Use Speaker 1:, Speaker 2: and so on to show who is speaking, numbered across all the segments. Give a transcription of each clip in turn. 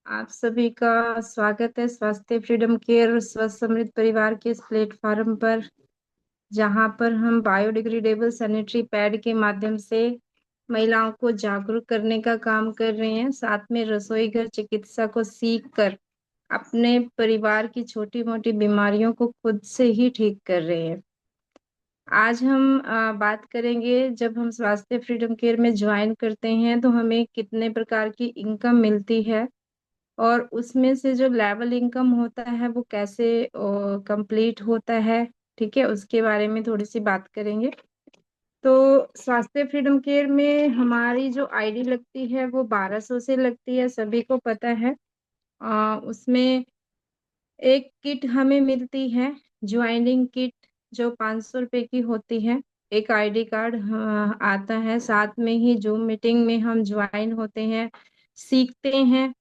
Speaker 1: आप सभी का स्वागत है स्वास्थ्य फ्रीडम केयर और स्वस्थ समृद्ध परिवार के इस प्लेटफॉर्म पर, जहां पर हम बायोडिग्रेडेबल सैनिटरी पैड के माध्यम से महिलाओं को जागरूक करने का काम कर रहे हैं। साथ में रसोई घर चिकित्सा को सीख कर अपने परिवार की छोटी मोटी बीमारियों को खुद से ही ठीक कर रहे हैं। आज हम बात करेंगे, जब हम स्वास्थ्य फ्रीडम केयर में ज्वाइन करते हैं तो हमें कितने प्रकार की इनकम मिलती है और उसमें से जो लेवल इनकम होता है वो कैसे कंप्लीट होता है। ठीक है, उसके बारे में थोड़ी सी बात करेंगे। तो स्वास्थ्य फ्रीडम केयर में हमारी जो आईडी लगती है वो 1200 से लगती है, सभी को पता है। उसमें एक किट हमें मिलती है, ज्वाइनिंग किट, जो 500 रुपए की होती है। एक आईडी कार्ड आता है, साथ में ही जूम मीटिंग में हम ज्वाइन होते हैं, सीखते हैं।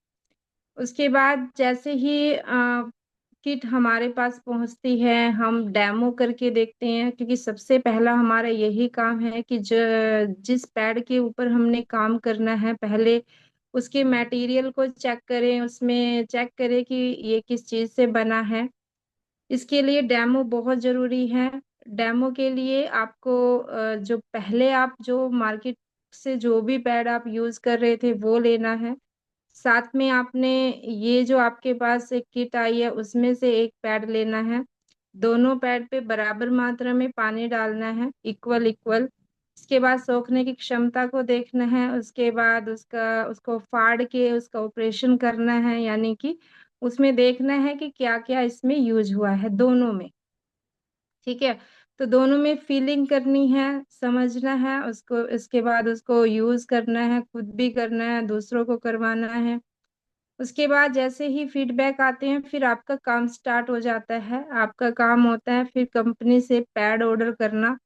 Speaker 1: उसके बाद जैसे ही किट हमारे पास पहुंचती है, हम डेमो करके देखते हैं, क्योंकि सबसे पहला हमारा यही काम है कि जिस पैड के ऊपर हमने काम करना है, पहले उसके मटेरियल को चेक करें, उसमें चेक करें कि ये किस चीज से बना है। इसके लिए डेमो बहुत जरूरी है। डेमो के लिए आपको जो पहले आप जो मार्केट से जो भी पैड आप यूज कर रहे थे वो लेना है। साथ में आपने ये जो आपके पास एक किट आई है उसमें से एक पैड लेना है। दोनों पैड पे बराबर मात्रा में पानी डालना है, इक्वल इक्वल। उसके बाद सोखने की क्षमता को देखना है। उसके बाद उसको फाड़ के उसका ऑपरेशन करना है, यानी कि उसमें देखना है कि क्या क्या इसमें यूज हुआ है दोनों में। ठीक है, तो दोनों में फीलिंग करनी है, समझना है उसको। इसके बाद उसको यूज करना है, खुद भी करना है, दूसरों को करवाना है। उसके बाद जैसे ही फीडबैक आते हैं फिर आपका काम स्टार्ट हो जाता है। आपका काम होता है फिर कंपनी से पैड ऑर्डर करना।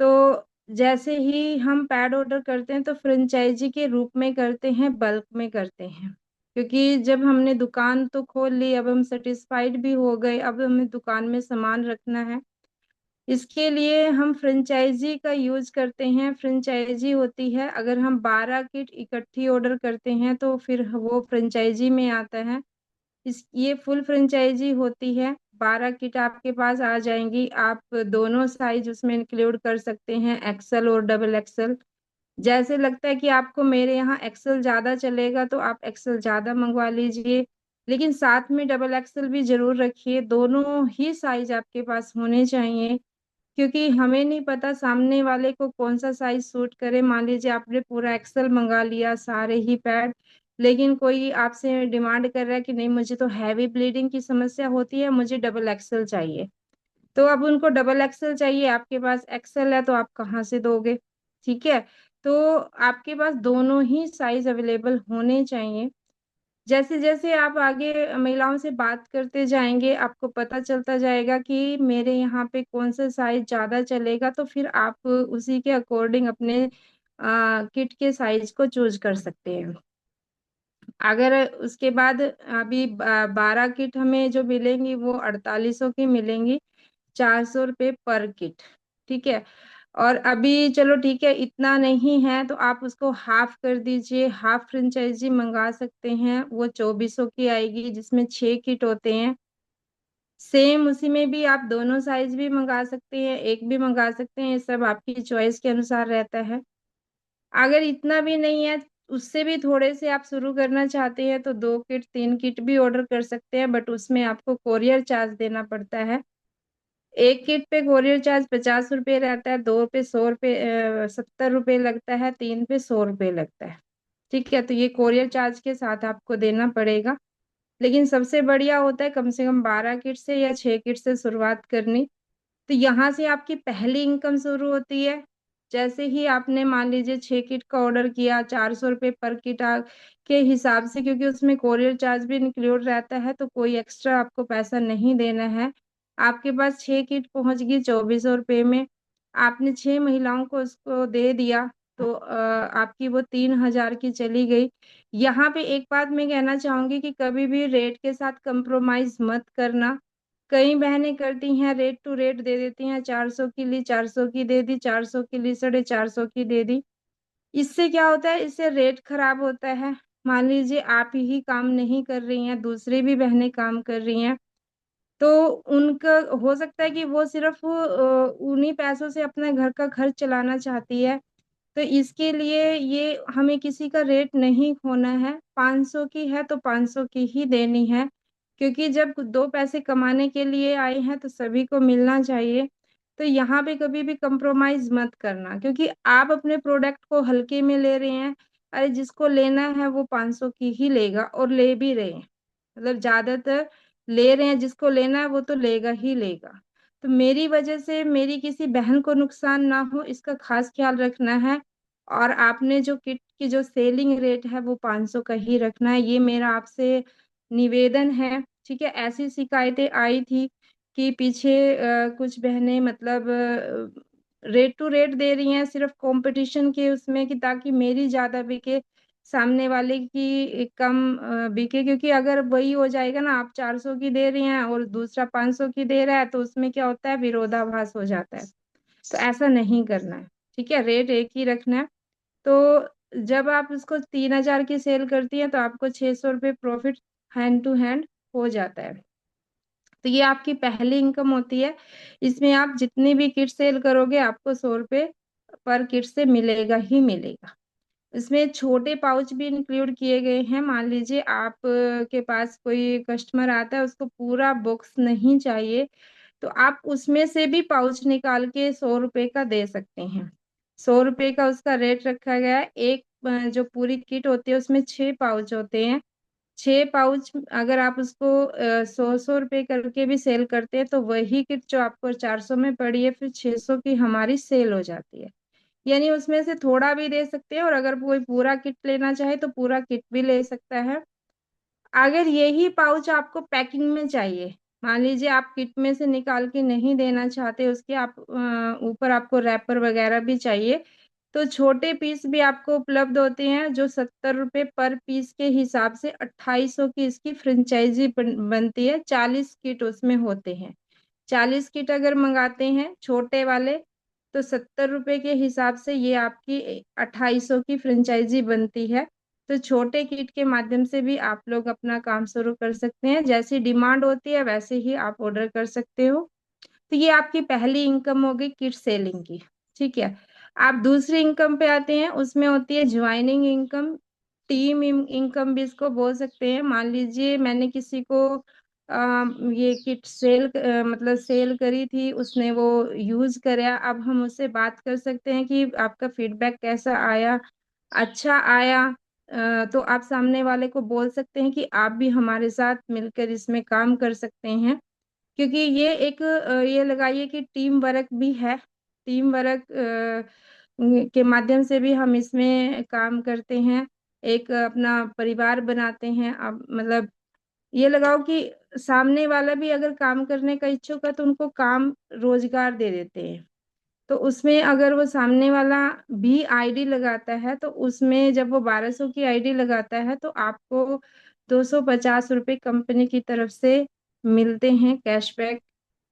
Speaker 1: तो जैसे ही हम पैड ऑर्डर करते हैं तो फ्रेंचाइजी के रूप में करते हैं, बल्क में करते हैं। क्योंकि जब हमने दुकान तो खोल ली, अब हम सेटिस्फाइड भी हो गए, अब हमें दुकान में सामान रखना है। इसके लिए हम फ्रेंचाइजी का यूज करते हैं। फ्रेंचाइजी होती है, अगर हम 12 किट इकट्ठी ऑर्डर करते हैं तो फिर वो फ्रेंचाइजी में आता है। ये फुल फ्रेंचाइजी होती है। 12 किट आपके पास आ जाएंगी, आप दोनों साइज उसमें इंक्लूड कर सकते हैं, एक्सेल और डबल एक्सेल। जैसे लगता है कि आपको मेरे यहाँ एक्सेल ज्यादा चलेगा तो आप एक्सेल ज्यादा मंगवा लीजिए, लेकिन साथ में डबल एक्सेल भी जरूर रखिए। दोनों ही साइज आपके पास होने चाहिए, क्योंकि हमें नहीं पता सामने वाले को कौन सा साइज सूट करे। मान लीजिए आपने पूरा एक्सेल मंगा लिया सारे ही पैड, लेकिन कोई आपसे डिमांड कर रहा है कि नहीं, मुझे तो हैवी ब्लीडिंग की समस्या होती है, मुझे डबल एक्सेल चाहिए। तो अब उनको डबल एक्सेल चाहिए, आपके पास एक्सेल है, तो आप कहाँ से दोगे? ठीक है, तो आपके पास दोनों ही साइज अवेलेबल होने चाहिए। जैसे जैसे आप आगे महिलाओं से बात करते जाएंगे, आपको पता चलता जाएगा कि मेरे यहाँ पे कौन सा साइज ज्यादा चलेगा, तो फिर आप उसी के अकॉर्डिंग अपने किट के साइज को चूज कर सकते हैं। अगर उसके बाद अभी 12 किट हमें जो मिलेंगी वो 4800 की मिलेंगी, 400 रुपये पर किट। ठीक है, और अभी चलो ठीक है, इतना नहीं है तो आप उसको हाफ कर दीजिए, हाफ फ्रेंचाइजी मंगा सकते हैं, वो 2400 की आएगी, जिसमें 6 किट होते हैं। सेम उसी में भी आप दोनों साइज भी मंगा सकते हैं, एक भी मंगा सकते हैं, ये सब आपकी चॉइस के अनुसार रहता है। अगर इतना भी नहीं है, उससे भी थोड़े से आप शुरू करना चाहते हैं तो 2 किट 3 किट भी ऑर्डर कर सकते हैं, बट उसमें आपको कोरियर चार्ज देना पड़ता है। एक किट पे कोरियर चार्ज 50 रुपये रहता है, 2 पे 100 रुपये, 70 रुपये लगता है, 3 पे 100 रुपये लगता है। ठीक है, तो ये कोरियर चार्ज के साथ आपको देना पड़ेगा। लेकिन सबसे बढ़िया होता है कम से कम 12 किट से या 6 किट से शुरुआत करनी। तो यहाँ से आपकी पहली इनकम शुरू होती है। जैसे ही आपने मान लीजिए 6 किट का ऑर्डर किया, 400 रुपये पर किट के हिसाब से, क्योंकि उसमें कोरियर चार्ज भी इंक्लूड रहता है, तो कोई एक्स्ट्रा आपको पैसा नहीं देना है। आपके पास 6 किट पहुंच गई 2400 रुपये में, आपने 6 महिलाओं को उसको दे दिया, तो आपकी वो 3000 की चली गई। यहाँ पे एक बात मैं कहना चाहूंगी कि कभी भी रेट के साथ कंप्रोमाइज मत करना। कई बहनें करती हैं, रेट टू रेट दे देती हैं, 400 की ली 400 की दे दी, 400 की ली 450 की दे दी। इससे क्या होता है, इससे रेट खराब होता है। मान लीजिए आप ही काम नहीं कर रही हैं, दूसरी भी बहनें काम कर रही हैं, तो उनका हो सकता है कि वो सिर्फ उन्हीं पैसों से अपने घर का खर्च चलाना चाहती है। तो इसके लिए ये हमें किसी का रेट नहीं खोना है। 500 की है तो 500 की ही देनी है, क्योंकि जब दो पैसे कमाने के लिए आए हैं तो सभी को मिलना चाहिए। तो यहाँ पे कभी भी कंप्रोमाइज मत करना, क्योंकि आप अपने प्रोडक्ट को हल्के में ले रहे हैं। अरे जिसको लेना है वो 500 की ही लेगा, और ले भी रहे हैं, मतलब ज्यादातर ले रहे हैं। जिसको लेना है वो तो लेगा ही लेगा। तो मेरी वजह से मेरी किसी बहन को नुकसान ना हो, इसका खास ख्याल रखना है। और आपने जो किट की जो सेलिंग रेट है वो 500 का ही रखना है, ये मेरा आपसे निवेदन है। ठीक है, ऐसी शिकायतें आई थी कि पीछे कुछ बहनें मतलब रेट टू रेट दे रही हैं सिर्फ कंपटीशन के उसमें, कि ताकि मेरी ज्यादा बिके, सामने वाले की कम बिके। क्योंकि अगर वही हो जाएगा ना, आप 400 की दे रही हैं और दूसरा 500 की दे रहा है, तो उसमें क्या होता है, विरोधाभास हो जाता है। तो ऐसा नहीं करना है। ठीक है, रेट एक ही रखना है। तो जब आप उसको 3,000 की सेल करती हैं तो आपको 600 रुपये प्रॉफिट हैंड टू हैंड हो जाता है। तो ये आपकी पहली इनकम होती है। इसमें आप जितनी भी किट सेल करोगे आपको 100 रुपये पर किट से मिलेगा ही मिलेगा। इसमें छोटे पाउच भी इंक्लूड किए गए हैं। मान लीजिए आप के पास कोई कस्टमर आता है, उसको पूरा बॉक्स नहीं चाहिए, तो आप उसमें से भी पाउच निकाल के 100 रुपये का दे सकते हैं। 100 रुपये का उसका रेट रखा गया है। एक जो पूरी किट होती है उसमें 6 पाउच होते हैं। 6 पाउच अगर आप उसको 100-100 रुपये करके भी सेल करते हैं, तो वही किट जो आपको 400 में पड़ी है, फिर 600 की हमारी सेल हो जाती है। यानी उसमें से थोड़ा भी दे सकते हैं, और अगर कोई पूरा किट लेना चाहे तो पूरा किट भी ले सकता है। अगर यही पाउच आपको पैकिंग में चाहिए, मान लीजिए आप किट में से निकाल के नहीं देना चाहते, उसके आप ऊपर आपको रैपर वगैरह भी चाहिए, तो छोटे पीस भी आपको उपलब्ध होते हैं, जो 70 रुपये पर पीस के हिसाब से 2800 की इसकी फ्रेंचाइजी बनती है। 40 किट उसमें होते हैं। 40 किट अगर मंगाते हैं छोटे वाले, तो 70 रुपये के हिसाब से ये आपकी 2800 की फ्रेंचाइजी बनती है। तो छोटे किट के माध्यम से भी आप लोग अपना काम शुरू कर सकते हैं। जैसी डिमांड होती है वैसे ही आप ऑर्डर कर सकते हो। तो ये आपकी पहली इनकम हो गई किट सेलिंग की। ठीक है, आप दूसरी इनकम पे आते हैं, उसमें होती है ज्वाइनिंग इनकम। टीम इनकम भी इसको बोल सकते हैं। मान लीजिए मैंने किसी को ये किट सेल मतलब सेल करी थी, उसने वो यूज करा, अब हम उससे बात कर सकते हैं कि आपका फीडबैक कैसा आया। अच्छा आया तो आप सामने वाले को बोल सकते हैं कि आप भी हमारे साथ मिलकर इसमें काम कर सकते हैं। क्योंकि ये एक ये लगाइए कि टीम वर्क भी है। टीम वर्क के माध्यम से भी हम इसमें काम करते हैं, एक अपना परिवार बनाते हैं। अब मतलब ये लगाओ कि सामने वाला भी अगर काम करने का इच्छुक है तो उनको काम रोजगार दे देते हैं। तो उसमें अगर वो सामने वाला भी आईडी लगाता है, तो उसमें जब वो 1200 की आईडी लगाता है तो आपको 250 रुपये कंपनी की तरफ से मिलते हैं कैशबैक,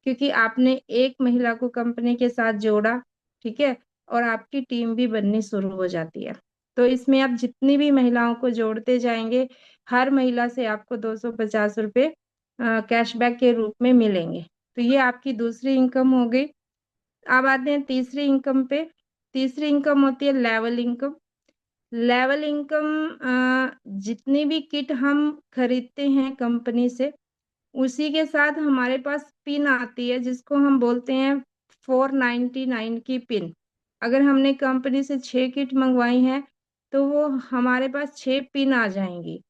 Speaker 1: क्योंकि आपने एक महिला को कंपनी के साथ जोड़ा। ठीक है, और आपकी टीम भी बननी शुरू हो जाती है। तो इसमें आप जितनी भी महिलाओं को जोड़ते जाएंगे, हर महिला से आपको 250 रुपये कैशबैक के रूप में मिलेंगे। तो ये आपकी दूसरी इनकम हो गई। अब आते हैं तीसरी इनकम पे। तीसरी इनकम होती है लेवल इनकम। लेवल इनकम जितनी भी किट हम खरीदते हैं कंपनी से, उसी के साथ हमारे पास पिन आती है, जिसको हम बोलते हैं 499 की पिन। अगर हमने कंपनी से 6 किट मंगवाई हैं, तो वो हमारे पास 6 पिन आ जाएंगी।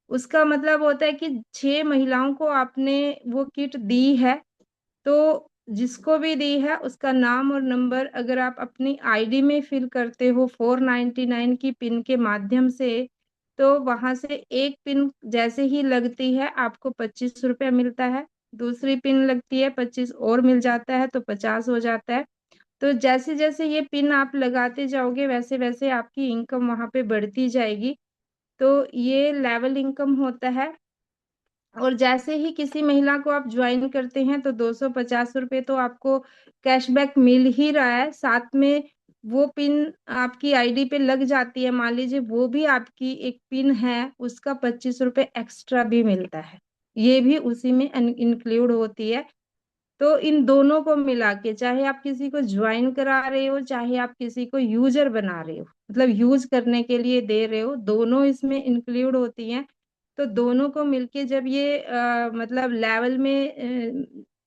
Speaker 1: उसका मतलब होता है कि 6 महिलाओं को आपने वो किट दी है, तो जिसको भी दी है उसका नाम और नंबर अगर आप अपनी आईडी में फिल करते हो 499 की पिन के माध्यम से, तो वहां से एक पिन जैसे ही लगती है आपको 25 रुपया मिलता है। दूसरी पिन लगती है 25 और मिल जाता है, तो 50 हो जाता है। तो जैसे जैसे ये पिन आप लगाते जाओगे वैसे वैसे आपकी इनकम वहां पे बढ़ती जाएगी। तो ये लेवल इनकम होता है। और जैसे ही किसी महिला को आप ज्वाइन करते हैं तो 250 रुपये तो आपको कैशबैक मिल ही रहा है, साथ में वो पिन आपकी आईडी पे लग जाती है, मान लीजिए वो भी आपकी एक पिन है, उसका 25 रुपए एक्स्ट्रा भी मिलता है, ये भी उसी में इंक्लूड होती है। तो इन दोनों को मिला के, चाहे आप किसी को ज्वाइन करा रहे हो, चाहे आप किसी को यूजर बना रहे हो, मतलब यूज करने के लिए दे रहे हो, दोनों इसमें इंक्लूड होती हैं। तो दोनों को मिलके जब ये मतलब लेवल में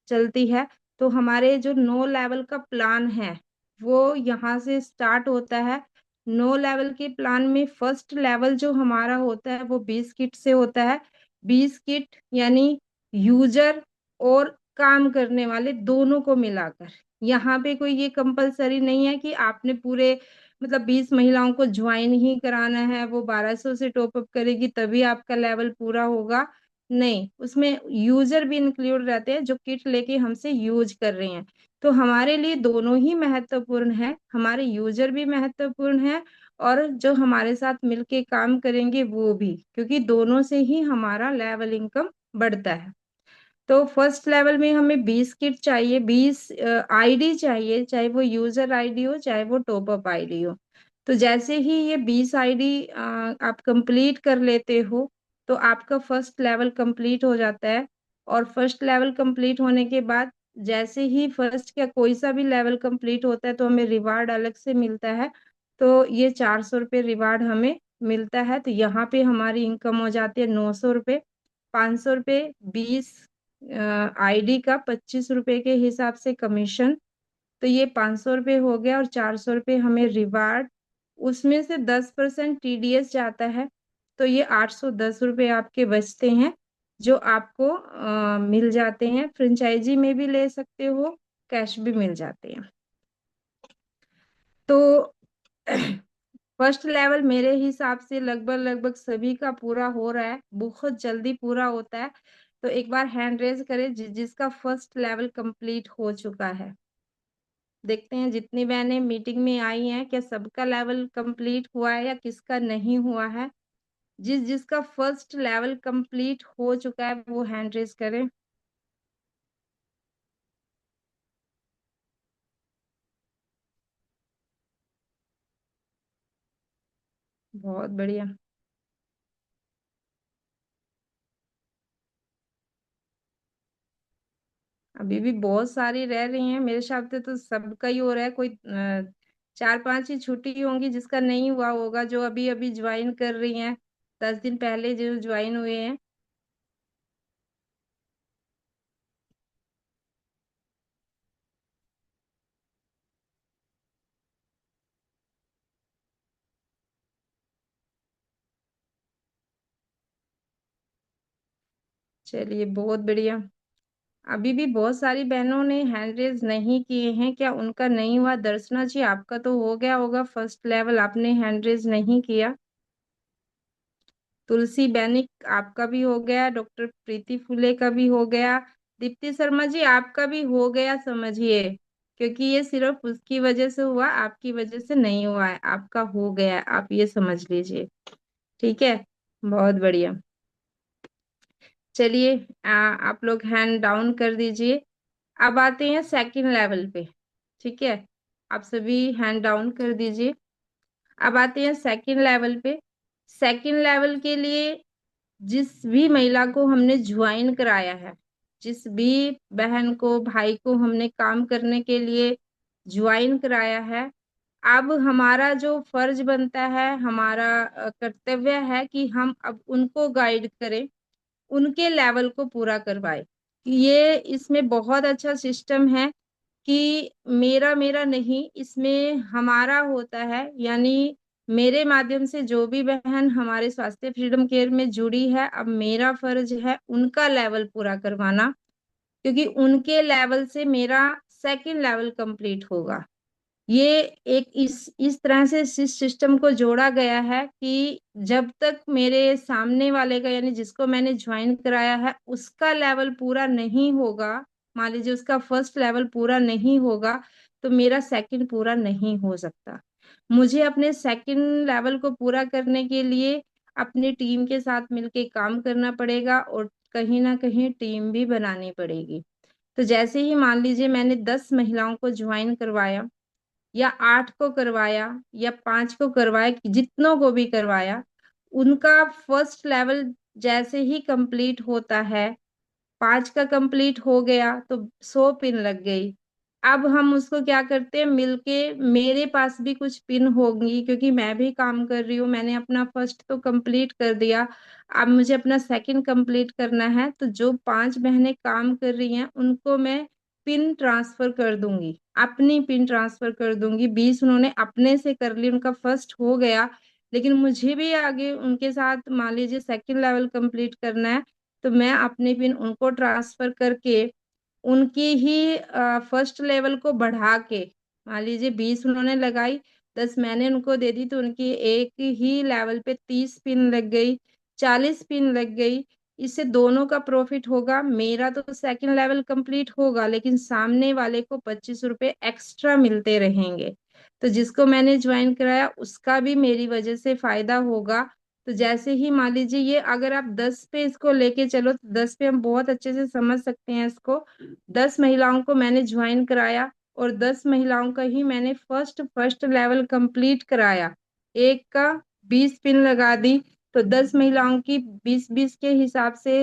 Speaker 1: चलती है, तो हमारे जो 9 लेवल का प्लान है वो यहाँ से स्टार्ट होता है। 9 लेवल के प्लान में फर्स्ट लेवल जो हमारा होता है वो 20 किट से होता है। 20 किट यानी यूजर और काम करने वाले दोनों को मिलाकर। यहाँ पे कोई ये कंपलसरी नहीं है कि आपने पूरे मतलब 20 महिलाओं को ज्वाइन ही कराना है, वो 1200 से टॉप अप करेगी तभी आपका लेवल पूरा होगा। नहीं, उसमें यूजर भी इंक्लूड रहते हैं जो किट लेके हमसे यूज कर रहे हैं। तो हमारे लिए दोनों ही महत्वपूर्ण है, हमारे यूजर भी महत्वपूर्ण है और जो हमारे साथ मिलके काम करेंगे वो भी, क्योंकि दोनों से ही हमारा लेवल इनकम बढ़ता है। तो फर्स्ट लेवल में हमें 20 किट चाहिए, 20 आईडी चाहिए, चाहे वो यूजर आईडी हो चाहे वो टॉप अप आईडी हो। तो जैसे ही ये 20 आईडी आप कंप्लीट कर लेते हो, तो आपका फर्स्ट लेवल कंप्लीट हो जाता है। और फर्स्ट लेवल कंप्लीट होने के बाद जैसे ही फर्स्ट का कोई सा भी लेवल कंप्लीट होता है तो हमें रिवार्ड अलग से मिलता है। तो ये 400 रुपये रिवार्ड हमें मिलता है। तो यहाँ पे हमारी इनकम हो जाती है 900 रुपये। 500 रुपये 20 आईडी का 25 रुपए के हिसाब से कमीशन। तो ये 500 रुपये हो गया और 400 रुपये हमें रिवार्ड, उसमें से 10% टीडीएस जाता है। तो ये 810 रुपये आपके बचते हैं, जो आपको मिल जाते हैं। फ्रेंचाइजी में भी ले सकते हो, कैश भी मिल जाते हैं। तो फर्स्ट लेवल मेरे हिसाब से लगभग लगभग सभी का पूरा हो रहा है, बहुत जल्दी पूरा होता है। तो एक बार हैंड रेज करें जिसका फर्स्ट लेवल कंप्लीट हो चुका है। देखते हैं जितनी बहनें मीटिंग में आई हैं, क्या सबका लेवल कंप्लीट हुआ है या किसका नहीं हुआ है। जिसका फर्स्ट लेवल कंप्लीट हो चुका है वो हैंड रेज करें। बहुत बढ़िया। अभी भी बहुत सारी रह रही हैं, मेरे हिसाब से तो सबका ही हो रहा है। कोई 4-5 ही छुट्टी होंगी जिसका नहीं हुआ होगा, जो अभी अभी ज्वाइन कर रही हैं, 10 दिन पहले जो ज्वाइन हुए हैं। चलिए बहुत बढ़िया। अभी भी बहुत सारी बहनों ने हैंड रेज नहीं किए हैं, क्या उनका नहीं हुआ? दर्शना जी आपका तो हो गया होगा फर्स्ट लेवल, आपने हैंड रेज नहीं किया। तुलसी बैनिक आपका भी हो गया, डॉक्टर प्रीति फुले का भी हो गया, दीप्ति शर्मा जी आपका भी हो गया समझिए, क्योंकि ये सिर्फ उसकी वजह से हुआ, आपकी वजह से नहीं हुआ है, आपका हो गया है, आप ये समझ लीजिए। ठीक है, बहुत बढ़िया। चलिए आप लोग हैंड डाउन कर दीजिए। अब आते हैं सेकंड लेवल पे। ठीक है, आप सभी हैंड डाउन कर दीजिए। अब आते हैं सेकंड लेवल पे। सेकंड लेवल के लिए जिस भी महिला को हमने ज्वाइन कराया है, जिस भी बहन को भाई को हमने काम करने के लिए ज्वाइन कराया है, अब हमारा जो फर्ज बनता है, हमारा कर्तव्य है कि हम अब उनको गाइड करें, उनके लेवल को पूरा करवाए। ये इसमें बहुत अच्छा सिस्टम है कि मेरा मेरा नहीं, इसमें हमारा होता है। यानी मेरे माध्यम से जो भी बहन हमारे स्वास्थ्य फ्रीडम केयर में जुड़ी है, अब मेरा फर्ज है उनका लेवल पूरा करवाना, क्योंकि उनके लेवल से मेरा सेकंड लेवल कंप्लीट होगा। ये एक इस तरह से सिस्टम को जोड़ा गया है कि जब तक मेरे सामने वाले का, यानी जिसको मैंने ज्वाइन कराया है, उसका लेवल पूरा नहीं होगा, मान लीजिए उसका फर्स्ट लेवल पूरा नहीं होगा, तो मेरा सेकंड पूरा नहीं हो सकता। मुझे अपने सेकंड लेवल को पूरा करने के लिए अपनी टीम के साथ मिलके काम करना पड़ेगा और कहीं ना कहीं टीम भी बनानी पड़ेगी। तो जैसे ही मान लीजिए मैंने 10 महिलाओं को ज्वाइन करवाया, या 8 को करवाया या 5 को करवाया, जितनों को भी करवाया, उनका फर्स्ट लेवल जैसे ही कंप्लीट होता है, 5 का कंप्लीट हो गया तो 100 पिन लग गई। अब हम उसको क्या करते हैं मिलके, मेरे पास भी कुछ पिन होंगी क्योंकि मैं भी काम कर रही हूँ, मैंने अपना फर्स्ट तो कंप्लीट कर दिया, अब मुझे अपना सेकंड कंप्लीट करना है, तो जो 5 बहनें काम कर रही हैं उनको मैं पिन ट्रांसफर कर दूंगी, अपनी पिन ट्रांसफर कर दूंगी। 20 उन्होंने अपने से कर ली, उनका फर्स्ट हो गया, लेकिन मुझे भी आगे उनके साथ मान लीजिए सेकंड लेवल कंप्लीट करना है, तो मैं अपनी पिन उनको ट्रांसफर करके उनकी ही फर्स्ट लेवल को बढ़ा के, मान लीजिए 20 उन्होंने लगाई, 10 मैंने उनको दे दी, तो उनकी एक ही लेवल पे 30 पिन लग गई, 40 पिन लग गई। इससे दोनों का प्रॉफिट होगा, मेरा तो सेकंड लेवल कंप्लीट होगा लेकिन सामने वाले को 25 रुपए एक्स्ट्रा मिलते रहेंगे। तो जिसको मैंने ज्वाइन कराया उसका भी मेरी वजह से फायदा होगा। तो जैसे ही मान लीजिए ये अगर आप 10 पे इसको लेके चलो तो 10 पे हम बहुत अच्छे से समझ सकते हैं इसको। 10 महिलाओं को मैंने ज्वाइन कराया और 10 महिलाओं का ही मैंने फर्स्ट लेवल कंप्लीट कराया। एक का 20 पिन लगा दी, तो 10 महिलाओं की 20-20 के हिसाब से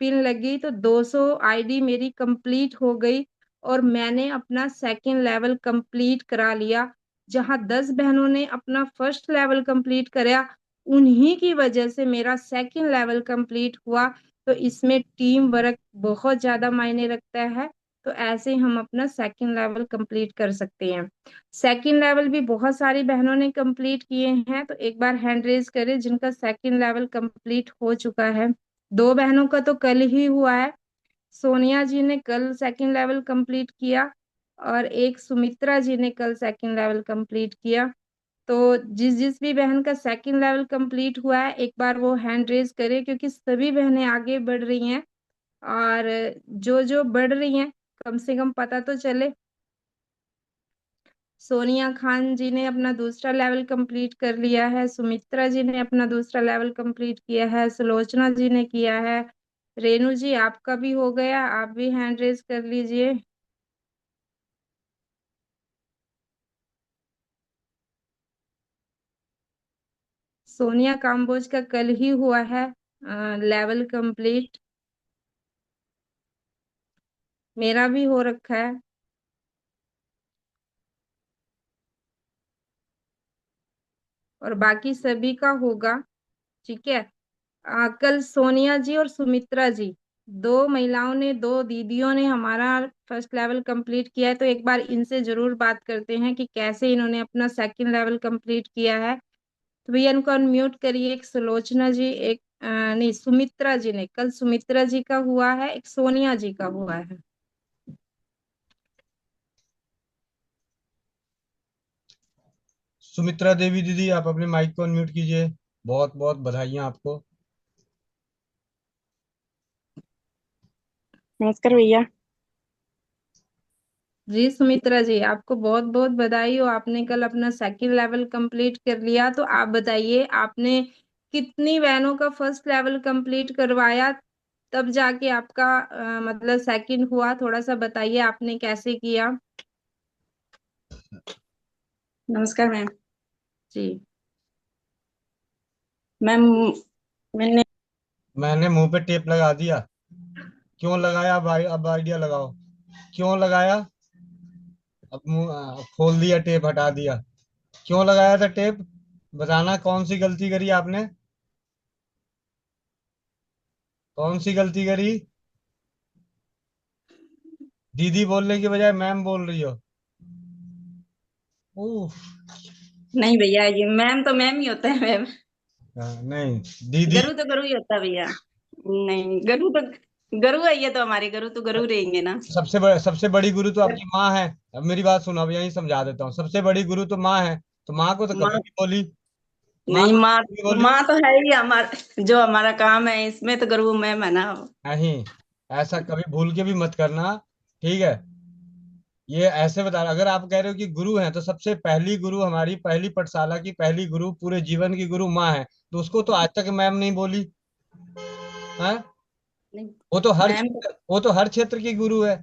Speaker 1: पिन लगी, तो 200 आईडी मेरी कंप्लीट हो गई और मैंने अपना सेकंड लेवल कंप्लीट करा लिया। जहां 10 बहनों ने अपना फर्स्ट लेवल कंप्लीट कराया, उन्हीं की वजह से मेरा सेकंड लेवल कंप्लीट हुआ। तो इसमें टीम वर्क बहुत ज्यादा मायने रखता है। तो ऐसे हम अपना सेकंड लेवल कंप्लीट कर सकते हैं। सेकंड लेवल भी बहुत सारी बहनों ने कंप्लीट किए हैं, तो एक बार हैंड रेज करें जिनका सेकंड लेवल कंप्लीट हो चुका है। 2 बहनों का तो कल ही हुआ है, सोनिया जी ने कल सेकंड लेवल कंप्लीट किया और एक सुमित्रा जी ने कल सेकंड लेवल कंप्लीट किया। तो जिस जिस भी बहन का सेकंड लेवल कंप्लीट हुआ है एक बार वो हैंड रेज करे, क्योंकि सभी बहनें आगे बढ़ रही हैं और जो जो बढ़ रही हैं कम से कम पता तो चले। सोनिया खान जी ने अपना दूसरा लेवल कंप्लीट कर लिया है, सुमित्रा जी ने अपना दूसरा लेवल कंप्लीट किया है, सुलोचना जी ने किया है। रेणु जी आपका भी हो गया, आप भी हैंड रेज कर लीजिए। सोनिया काम्बोज का कल ही हुआ है लेवल कंप्लीट, मेरा भी हो रखा है और बाकी सभी का होगा। ठीक है। कल सोनिया जी और सुमित्रा जी, 2 महिलाओं ने, 2 दीदियों ने हमारा फर्स्ट लेवल कंप्लीट किया है, तो एक बार इनसे जरूर बात करते हैं कि कैसे इन्होंने अपना सेकंड लेवल कंप्लीट किया है। तो भैया इनको अनम्यूट करिए। एक सुलोचना जी, एक नहीं, सुमित्रा जी ने, कल सुमित्रा जी का हुआ है, एक सोनिया जी का हुआ है।
Speaker 2: सुमित्रा देवी दीदी, आप अपने माइक को अनम्यूट कीजिए। बहुत बहुत बधाइयां आपको।
Speaker 3: नमस्कार भैया।
Speaker 1: जी सुमित्रा जी, आपको बहुत बहुत बधाई हो, आपने कल अपना सेकंड लेवल कंप्लीट कर लिया। तो आप बताइए आपने कितनी बहनों का फर्स्ट लेवल कंप्लीट करवाया, तब जाके आपका मतलब सेकंड हुआ, थोड़ा सा बताइए आपने कैसे किया।
Speaker 3: नमस्कार मैम।
Speaker 1: जी।
Speaker 3: मैम मैंने
Speaker 2: मैंने मुंह पे टेप लगा दिया। क्यों लगाया? अब आइडिया लगाओ। क्यों लगाया? अब मुंह खोल दिया, टेप हटा दिया। क्यों लगाया था टेप? बताना, कौन सी गलती करी आपने? कौन सी गलती करी? दीदी बोलने की बजाय मैम बोल रही हो। उफ।
Speaker 3: नहीं भैया, ये मैम तो मैम ही होता है मैम।
Speaker 2: नहीं, दीदी।
Speaker 3: गरु तो गरु ही होता है भैया। नहीं, गरु है, ये तो हमारे गरु तो गरु रहेंगे ना।
Speaker 2: सबसे बड़ी गुरु तो आपकी माँ है। अब मेरी बात सुनो, अब यही समझा देता हूँ। सबसे बड़ी गुरु तो माँ है, तो माँ को तो कभी
Speaker 3: माँ,
Speaker 2: नहीं बोली। माँ
Speaker 3: नहीं
Speaker 2: को
Speaker 3: माँ,
Speaker 2: कभी नहीं बोली।
Speaker 3: माँ तो है ही हमारा, जो हमारा काम है इसमें तो गरु मैम है ना।
Speaker 2: नहीं, ऐसा कभी भूल के भी मत करना। ठीक है। ये ऐसे बता रहा, अगर आप कह रहे हो कि गुरु हैं, तो सबसे पहली गुरु, हमारी पहली पाठशाला की पहली गुरु, पूरे जीवन की गुरु माँ है, तो उसको तो आज तक मैम नहीं बोली है।
Speaker 3: नहीं मैम तो,
Speaker 2: वो तो हर क्षेत्र की गुरु है।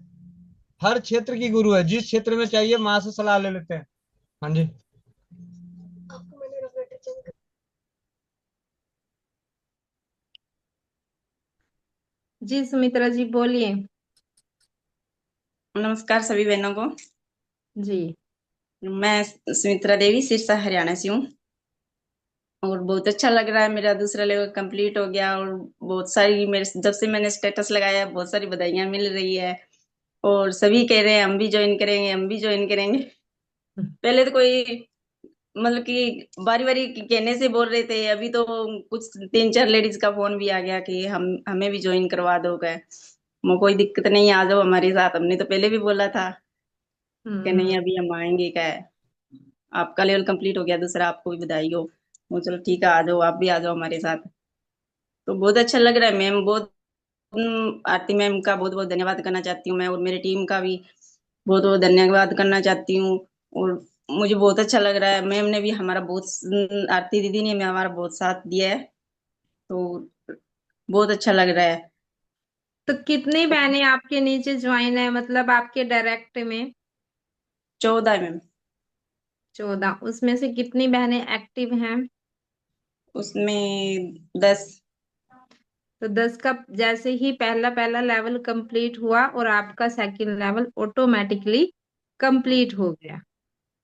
Speaker 2: हर क्षेत्र की गुरु है, जिस क्षेत्र में चाहिए माँ से सलाह ले लेते हैं। हाँ जी।
Speaker 1: जी सुमित्रा जी बोलिए।
Speaker 3: नमस्कार सभी बहनों को।
Speaker 1: जी।
Speaker 3: मैं सुमित्रा देवी सिरसा हरियाणा से हूँ। और बहुत अच्छा लग रहा है, मेरा दूसरा लेवल कंप्लीट हो गया। और बहुत सारी मेरे जब से मैंने स्टेटस लगाया बहुत सारी बधाइयां मिल रही है। और सभी कह रहे हैं हम भी ज्वाइन करेंगे, हम भी ज्वाइन करेंगे। पहले तो कोई मतलब कि बारी बारी कहने से बोल रहे थे, अभी तो कुछ 3-4 लेडीज का फोन भी आ गया कि हम हमें भी ज्वाइन करवा दो। क्या कोई दिक्कत नहीं है, आ जाओ हमारे साथ। हमने तो पहले भी बोला था कि
Speaker 1: हम्म।
Speaker 3: नहीं अभी हम आएंगे। क्या है, आपका लेवल कंप्लीट हो गया दूसरा, आपको भी बधाई हो। वो चलो ठीक है, आ जाओ, आप भी आ जाओ हमारे साथ। तो बहुत अच्छा लग रहा है मैम। बहुत आरती मैम का बहुत बहुत धन्यवाद करना चाहती हूँ मैं, और मेरी टीम का भी बहुत बहुत धन्यवाद करना चाहती हूँ। और मुझे बहुत अच्छा लग रहा है, मैम ने भी हमारा बहुत, आरती दीदी ने भी हमारा बहुत साथ दिया है। तो बहुत अच्छा लग रहा है।
Speaker 1: तो कितनी बहनें आपके नीचे ज्वाइन है, मतलब आपके डायरेक्ट में?
Speaker 3: 14 मैम।
Speaker 1: 14। उसमें से कितनी बहनें एक्टिव हैं?
Speaker 3: उसमें 10।
Speaker 1: तो 10 का जैसे ही पहला पहला लेवल कंप्लीट हुआ और आपका सेकंड लेवल ऑटोमेटिकली कंप्लीट हो गया।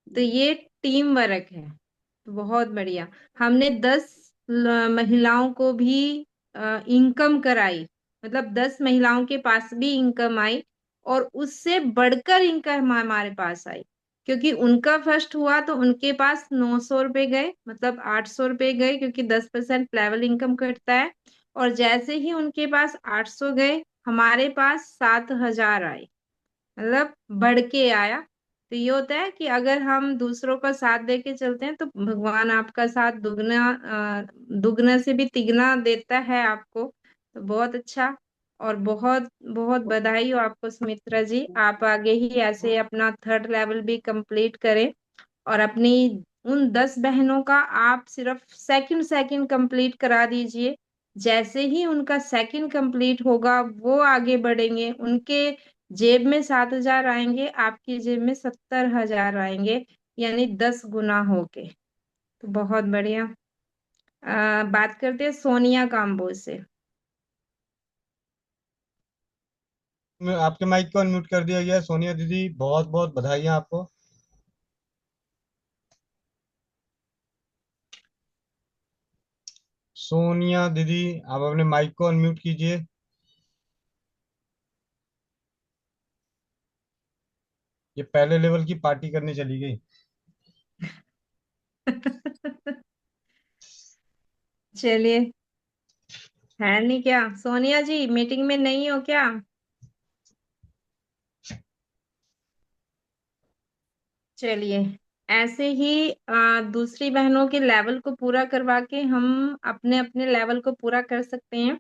Speaker 1: तो ये टीम वर्क है। तो बहुत बढ़िया। हमने 10 महिलाओं को भी इनकम कराई, मतलब 10 महिलाओं के पास भी इनकम आई, और उससे बढ़कर इनकम हमारे पास आई। क्योंकि उनका फर्स्ट हुआ तो उनके पास 900 रुपये गए, मतलब 800 रुपये गए, क्योंकि 10% लेवल इनकम कटता है। और जैसे ही उनके पास 800 गए, हमारे पास 7,000 आए, मतलब बढ़ के आया। तो ये होता है कि अगर हम दूसरों का साथ दे के चलते हैं तो भगवान आपका साथ दुगना, दुगना से भी तिगना देता है आपको। तो बहुत अच्छा। और बहुत बहुत बधाई हो आपको सुमित्रा जी। आप आगे ही ऐसे अपना थर्ड लेवल भी कंप्लीट करें, और अपनी उन 10 बहनों का आप सिर्फ सेकंड सेकंड कंप्लीट करा दीजिए। जैसे ही उनका सेकंड कंप्लीट होगा वो आगे बढ़ेंगे, उनके जेब में 7,000 आएंगे, आपकी जेब में 70,000 आएंगे, यानी 10 गुना होके। तो बहुत बढ़िया। बात करते हैं सोनिया काम्बो से।
Speaker 2: आपके माइक को अनम्यूट कर दिया गया है। सोनिया दीदी बहुत बहुत बधाइयाँ आपको। सोनिया दीदी आप अपने माइक को अनम्यूट कीजिए। ये पहले लेवल की पार्टी करने चली गई।
Speaker 1: चलिए। है नहीं क्या सोनिया जी, मीटिंग में नहीं हो क्या? चलिए। ऐसे ही दूसरी बहनों के लेवल को पूरा करवा के हम अपने अपने लेवल को पूरा कर सकते हैं।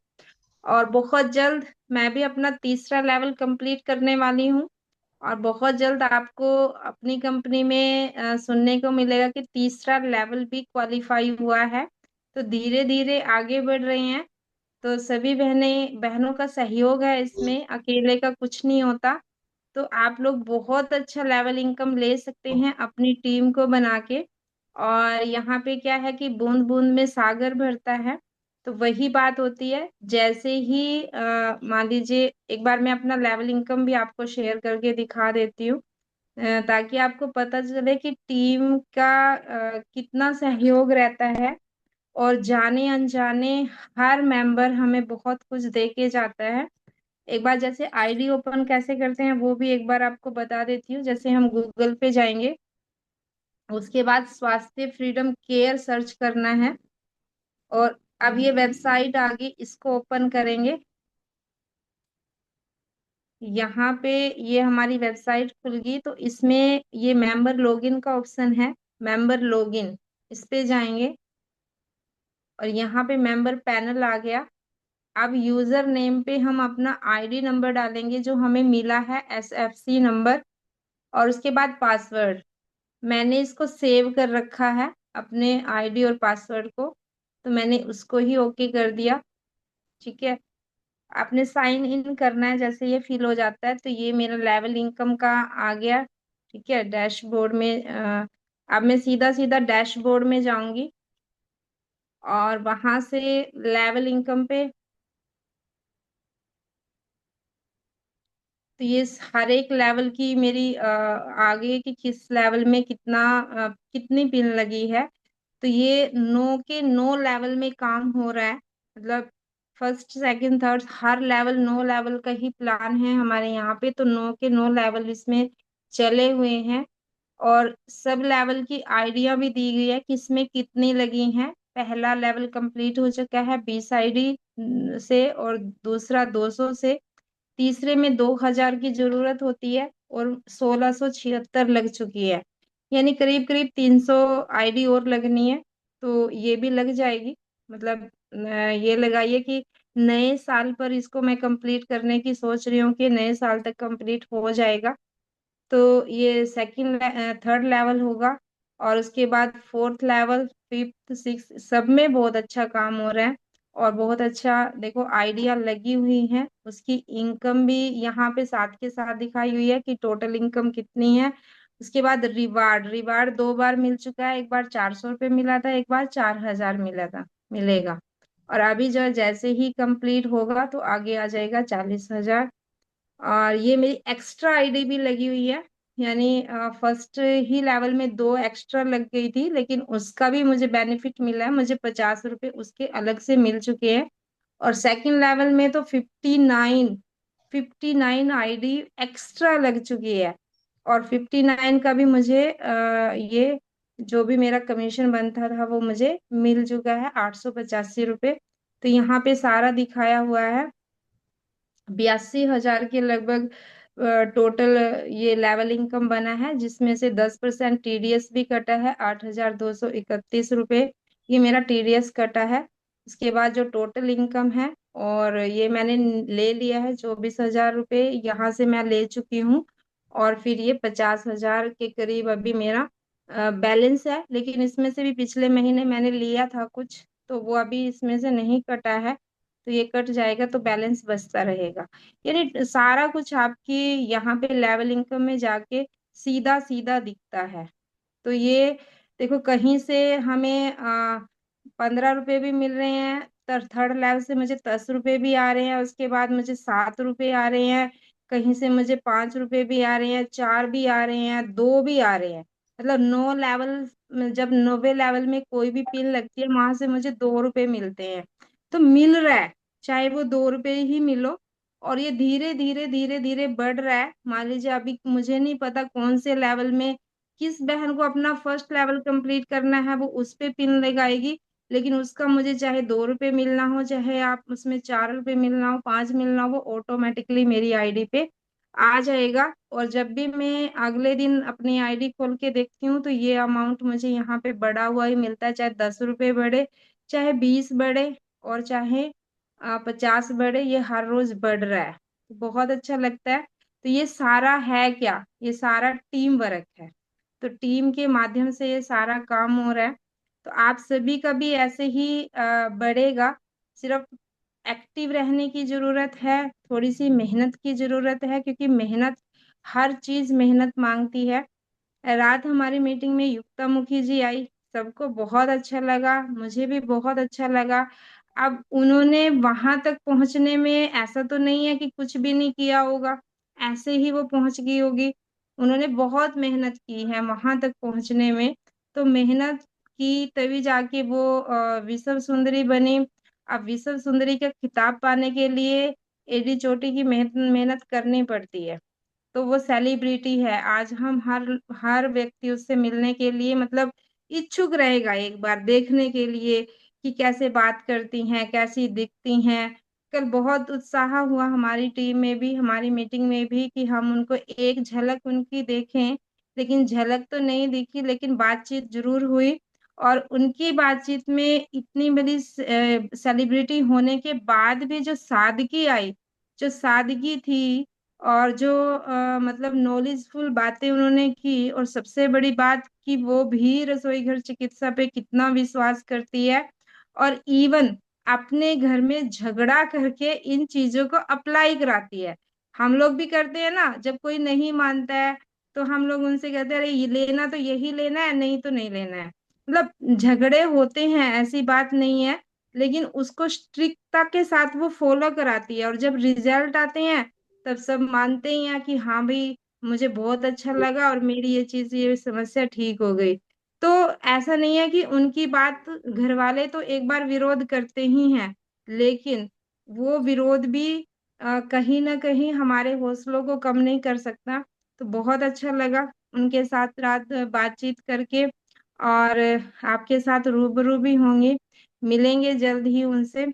Speaker 1: और बहुत जल्द मैं भी अपना तीसरा लेवल कंप्लीट करने वाली हूँ। और बहुत जल्द आपको अपनी कंपनी में सुनने को मिलेगा कि तीसरा लेवल भी क्वालिफाई हुआ है। तो धीरे धीरे आगे बढ़ रहे हैं। तो सभी बहनों का सहयोग है इसमें, अकेले का कुछ नहीं होता। तो आप लोग बहुत अच्छा लेवल इनकम ले सकते हैं अपनी टीम को बना के। और यहाँ पे क्या है कि बूंद बूंद में सागर भरता है। तो वही बात होती है। जैसे ही मान लीजिए, एक बार मैं अपना लेवल इनकम भी आपको शेयर करके दिखा देती हूँ, ताकि आपको पता चले कि टीम का कितना सहयोग रहता है। और जाने अनजाने हर मेंबर हमें बहुत कुछ दे के जाता है। एक बार जैसे आईडी ओपन कैसे करते हैं वो भी एक बार आपको बता देती हूँ। जैसे हम गूगल पे जाएंगे, उसके बाद स्वास्थ्य फ्रीडम केयर सर्च करना है। और अब ये वेबसाइट आ गई, इसको ओपन करेंगे। यहाँ पे ये हमारी वेबसाइट खुल गई, तो इसमें ये मेंबर लॉगिन का ऑप्शन है। मेंबर लॉगिन, इस पे जाएंगे और यहाँ पे मेंबर पैनल आ गया। अब यूजर नेम पे हम अपना आईडी नंबर डालेंगे जो हमें मिला है, एसएफसी नंबर। और उसके बाद पासवर्ड, मैंने इसको सेव कर रखा है अपने आईडी और पासवर्ड को, तो मैंने उसको ही ओके कर दिया। ठीक है। आपने साइन इन करना है। जैसे ये फिल हो जाता है तो ये मेरा लेवल इनकम का आ गया। ठीक है, डैशबोर्ड में अब मैं सीधा सीधा डैशबोर्ड में जाऊंगी और वहां से लेवल इनकम पे, तो ये हर एक लेवल की मेरी आगे की किस लेवल में कितना कितनी पिन लगी है। तो ये 9 के 9 लेवल में काम हो रहा है। मतलब फर्स्ट सेकंड थर्ड हर लेवल 9 लेवल का ही प्लान है हमारे यहाँ पे, तो 9 के 9 लेवल इसमें चले हुए हैं। और सब लेवल की आइडिया भी दी गई है कि इसमें कितनी लगी हैं। पहला लेवल कंप्लीट हो चुका है 20 आईडी से, और दूसरा 200 से, तीसरे में 2000 की जरूरत होती है और 1676 लग चुकी है। यानी करीब करीब 300 आईडी और लगनी है, तो ये भी लग जाएगी। मतलब ये लगाइए कि नए साल पर इसको मैं कंप्लीट करने की सोच रही हूँ कि नए साल तक कंप्लीट हो जाएगा। तो ये सेकंड थर्ड लेवल होगा, और उसके बाद फोर्थ लेवल, फिफ्थ सिक्स, सब में बहुत अच्छा काम हो रहा है। और बहुत अच्छा देखो आइडिया लगी हुई है। उसकी इनकम भी यहाँ पे साथ के साथ दिखाई हुई है कि टोटल इनकम कितनी है। उसके बाद रिवार्ड, रिवार्ड 2 बार मिल चुका है। एक बार 400 रुपये मिला था, एक बार 4000 मिला था, मिलेगा। और अभी जो जैसे ही कंप्लीट होगा तो आगे आ जाएगा 40,000। और ये मेरी एक्स्ट्रा आईडी भी लगी हुई है। यानी फर्स्ट ही लेवल में 2 एक्स्ट्रा लग गई थी, लेकिन उसका भी मुझे बेनिफिट मिला है। मुझे 50 रुपये उसके अलग से मिल चुके हैं। और सेकंड लेवल में तो 59 आईडी एक्स्ट्रा लग चुकी है। और 59 का भी मुझे ये जो भी मेरा कमीशन बनता था वो मुझे मिल चुका है, 885 रुपये। तो यहाँ पे सारा दिखाया हुआ है। 82,000 के लगभग टोटल ये लेवल इनकम बना है, जिसमें से 10% टीडीएस भी कटा है, 8,231 रुपये। ये मेरा टीडीएस कटा है। उसके बाद जो टोटल इनकम है, और ये मैंने ले लिया है 24,000 रुपये, यहाँ से मैं ले चुकी हूँ। और फिर ये 50,000 के करीब अभी मेरा बैलेंस है। लेकिन इसमें से भी पिछले महीने मैंने लिया था कुछ, तो वो अभी इसमें से नहीं कटा है। तो ये कट जाएगा तो बैलेंस बचता रहेगा। यानी सारा कुछ आपकी यहाँ पे लेवल इनकम में जाके सीधा सीधा दिखता है। तो ये देखो, कहीं से हमें 15 रुपए भी मिल रहे हैं, थर्ड लेवल से मुझे 10 रुपए भी आ रहे हैं, उसके बाद मुझे 7 रुपए आ रहे हैं, कहीं से मुझे 5 रुपए भी आ रहे हैं, 4 भी आ रहे हैं, 2 भी आ रहे हैं। मतलब 9 लेवल, जब 9वें लेवल में कोई भी पिन लगती है वहां से मुझे 2 रुपए मिलते हैं। तो मिल रहा है, चाहे वो 2 रुपए ही मिलो। और ये धीरे धीरे धीरे धीरे बढ़ रहा है। मान लीजिए अभी मुझे नहीं पता कौन से लेवल में किस बहन को अपना फर्स्ट लेवल कंप्लीट करना है, वो उस पे पिन लगाएगी। लेकिन उसका मुझे चाहे 2 रुपए मिलना हो, चाहे आप उसमें 4 रुपए मिलना हो, 5 मिलना हो, वो ऑटोमेटिकली मेरी आईडी पे आ जाएगा। और जब भी मैं अगले दिन अपनी आईडी खोल के देखती हूँ तो ये अमाउंट मुझे यहाँ पे बढ़ा हुआ ही मिलता है। चाहे 10 रुपए बढ़े, चाहे 20 बढ़े, और चाहे 50 बढ़े, ये हर रोज बढ़ रहा है। बहुत अच्छा लगता है। तो ये सारा है क्या, ये सारा टीम वर्क है। तो टीम के माध्यम से ये सारा काम हो रहा है। तो आप सभी का भी ऐसे ही बढ़ेगा। सिर्फ एक्टिव रहने की जरूरत है, थोड़ी सी मेहनत की जरूरत है, क्योंकि मेहनत, हर चीज मेहनत मांगती है। रात हमारी मीटिंग में युक्ता मुखी जी आई, सबको बहुत अच्छा लगा, मुझे भी बहुत अच्छा लगा। अब उन्होंने वहां तक पहुंचने में ऐसा तो नहीं है कि कुछ भी नहीं किया होगा, ऐसे ही वो पहुंच गई होगी। उन्होंने बहुत मेहनत की है वहां तक पहुंचने में। तो मेहनत की तभी जाके वो विश्व सुंदरी बनी। अब विश्व सुंदरी का खिताब पाने के लिए एडी चोटी की मेहनत मेहनत करनी पड़ती है। तो वो सेलिब्रिटी है। आज हम हर हर व्यक्ति उससे मिलने के लिए मतलब इच्छुक रहेगा एक बार देखने के लिए कि कैसे बात करती हैं, कैसी दिखती हैं। कल बहुत उत्साह हुआ हमारी टीम में भी, हमारी मीटिंग में भी, कि हम उनको एक झलक उनकी देखें। लेकिन झलक तो नहीं दिखी, लेकिन बातचीत जरूर हुई। और उनकी बातचीत में इतनी बड़ी सेलिब्रिटी होने के बाद भी जो सादगी आई, जो सादगी थी, और जो मतलब नॉलेजफुल बातें उन्होंने की, और सबसे बड़ी बात कि वो भी रसोई घर चिकित्सा पे कितना विश्वास करती है। और इवन अपने घर में झगड़ा करके इन चीजों को अप्लाई कराती है। हम लोग भी करते हैं ना, जब कोई नहीं मानता है तो हम लोग उनसे कहते हैं अरे ये लेना तो यही लेना है, नहीं तो नहीं लेना है। मतलब झगड़े होते हैं, ऐसी बात नहीं है, लेकिन उसको स्ट्रिक्टता के साथ वो फॉलो कराती है, और जब रिजल्ट आते हैं तब सब मानते ही हैं कि हाँ भाई मुझे बहुत अच्छा लगा और मेरी ये चीज, ये समस्या ठीक हो गई। तो ऐसा नहीं है कि उनकी बात, घर वाले तो एक बार विरोध करते ही हैं, लेकिन वो विरोध भी कहीं ना कहीं हमारे हौसलों को कम नहीं कर सकता। तो बहुत अच्छा लगा उनके साथ रात बातचीत करके, और आपके साथ रूबरू भी होंगे, मिलेंगे जल्द ही उनसे।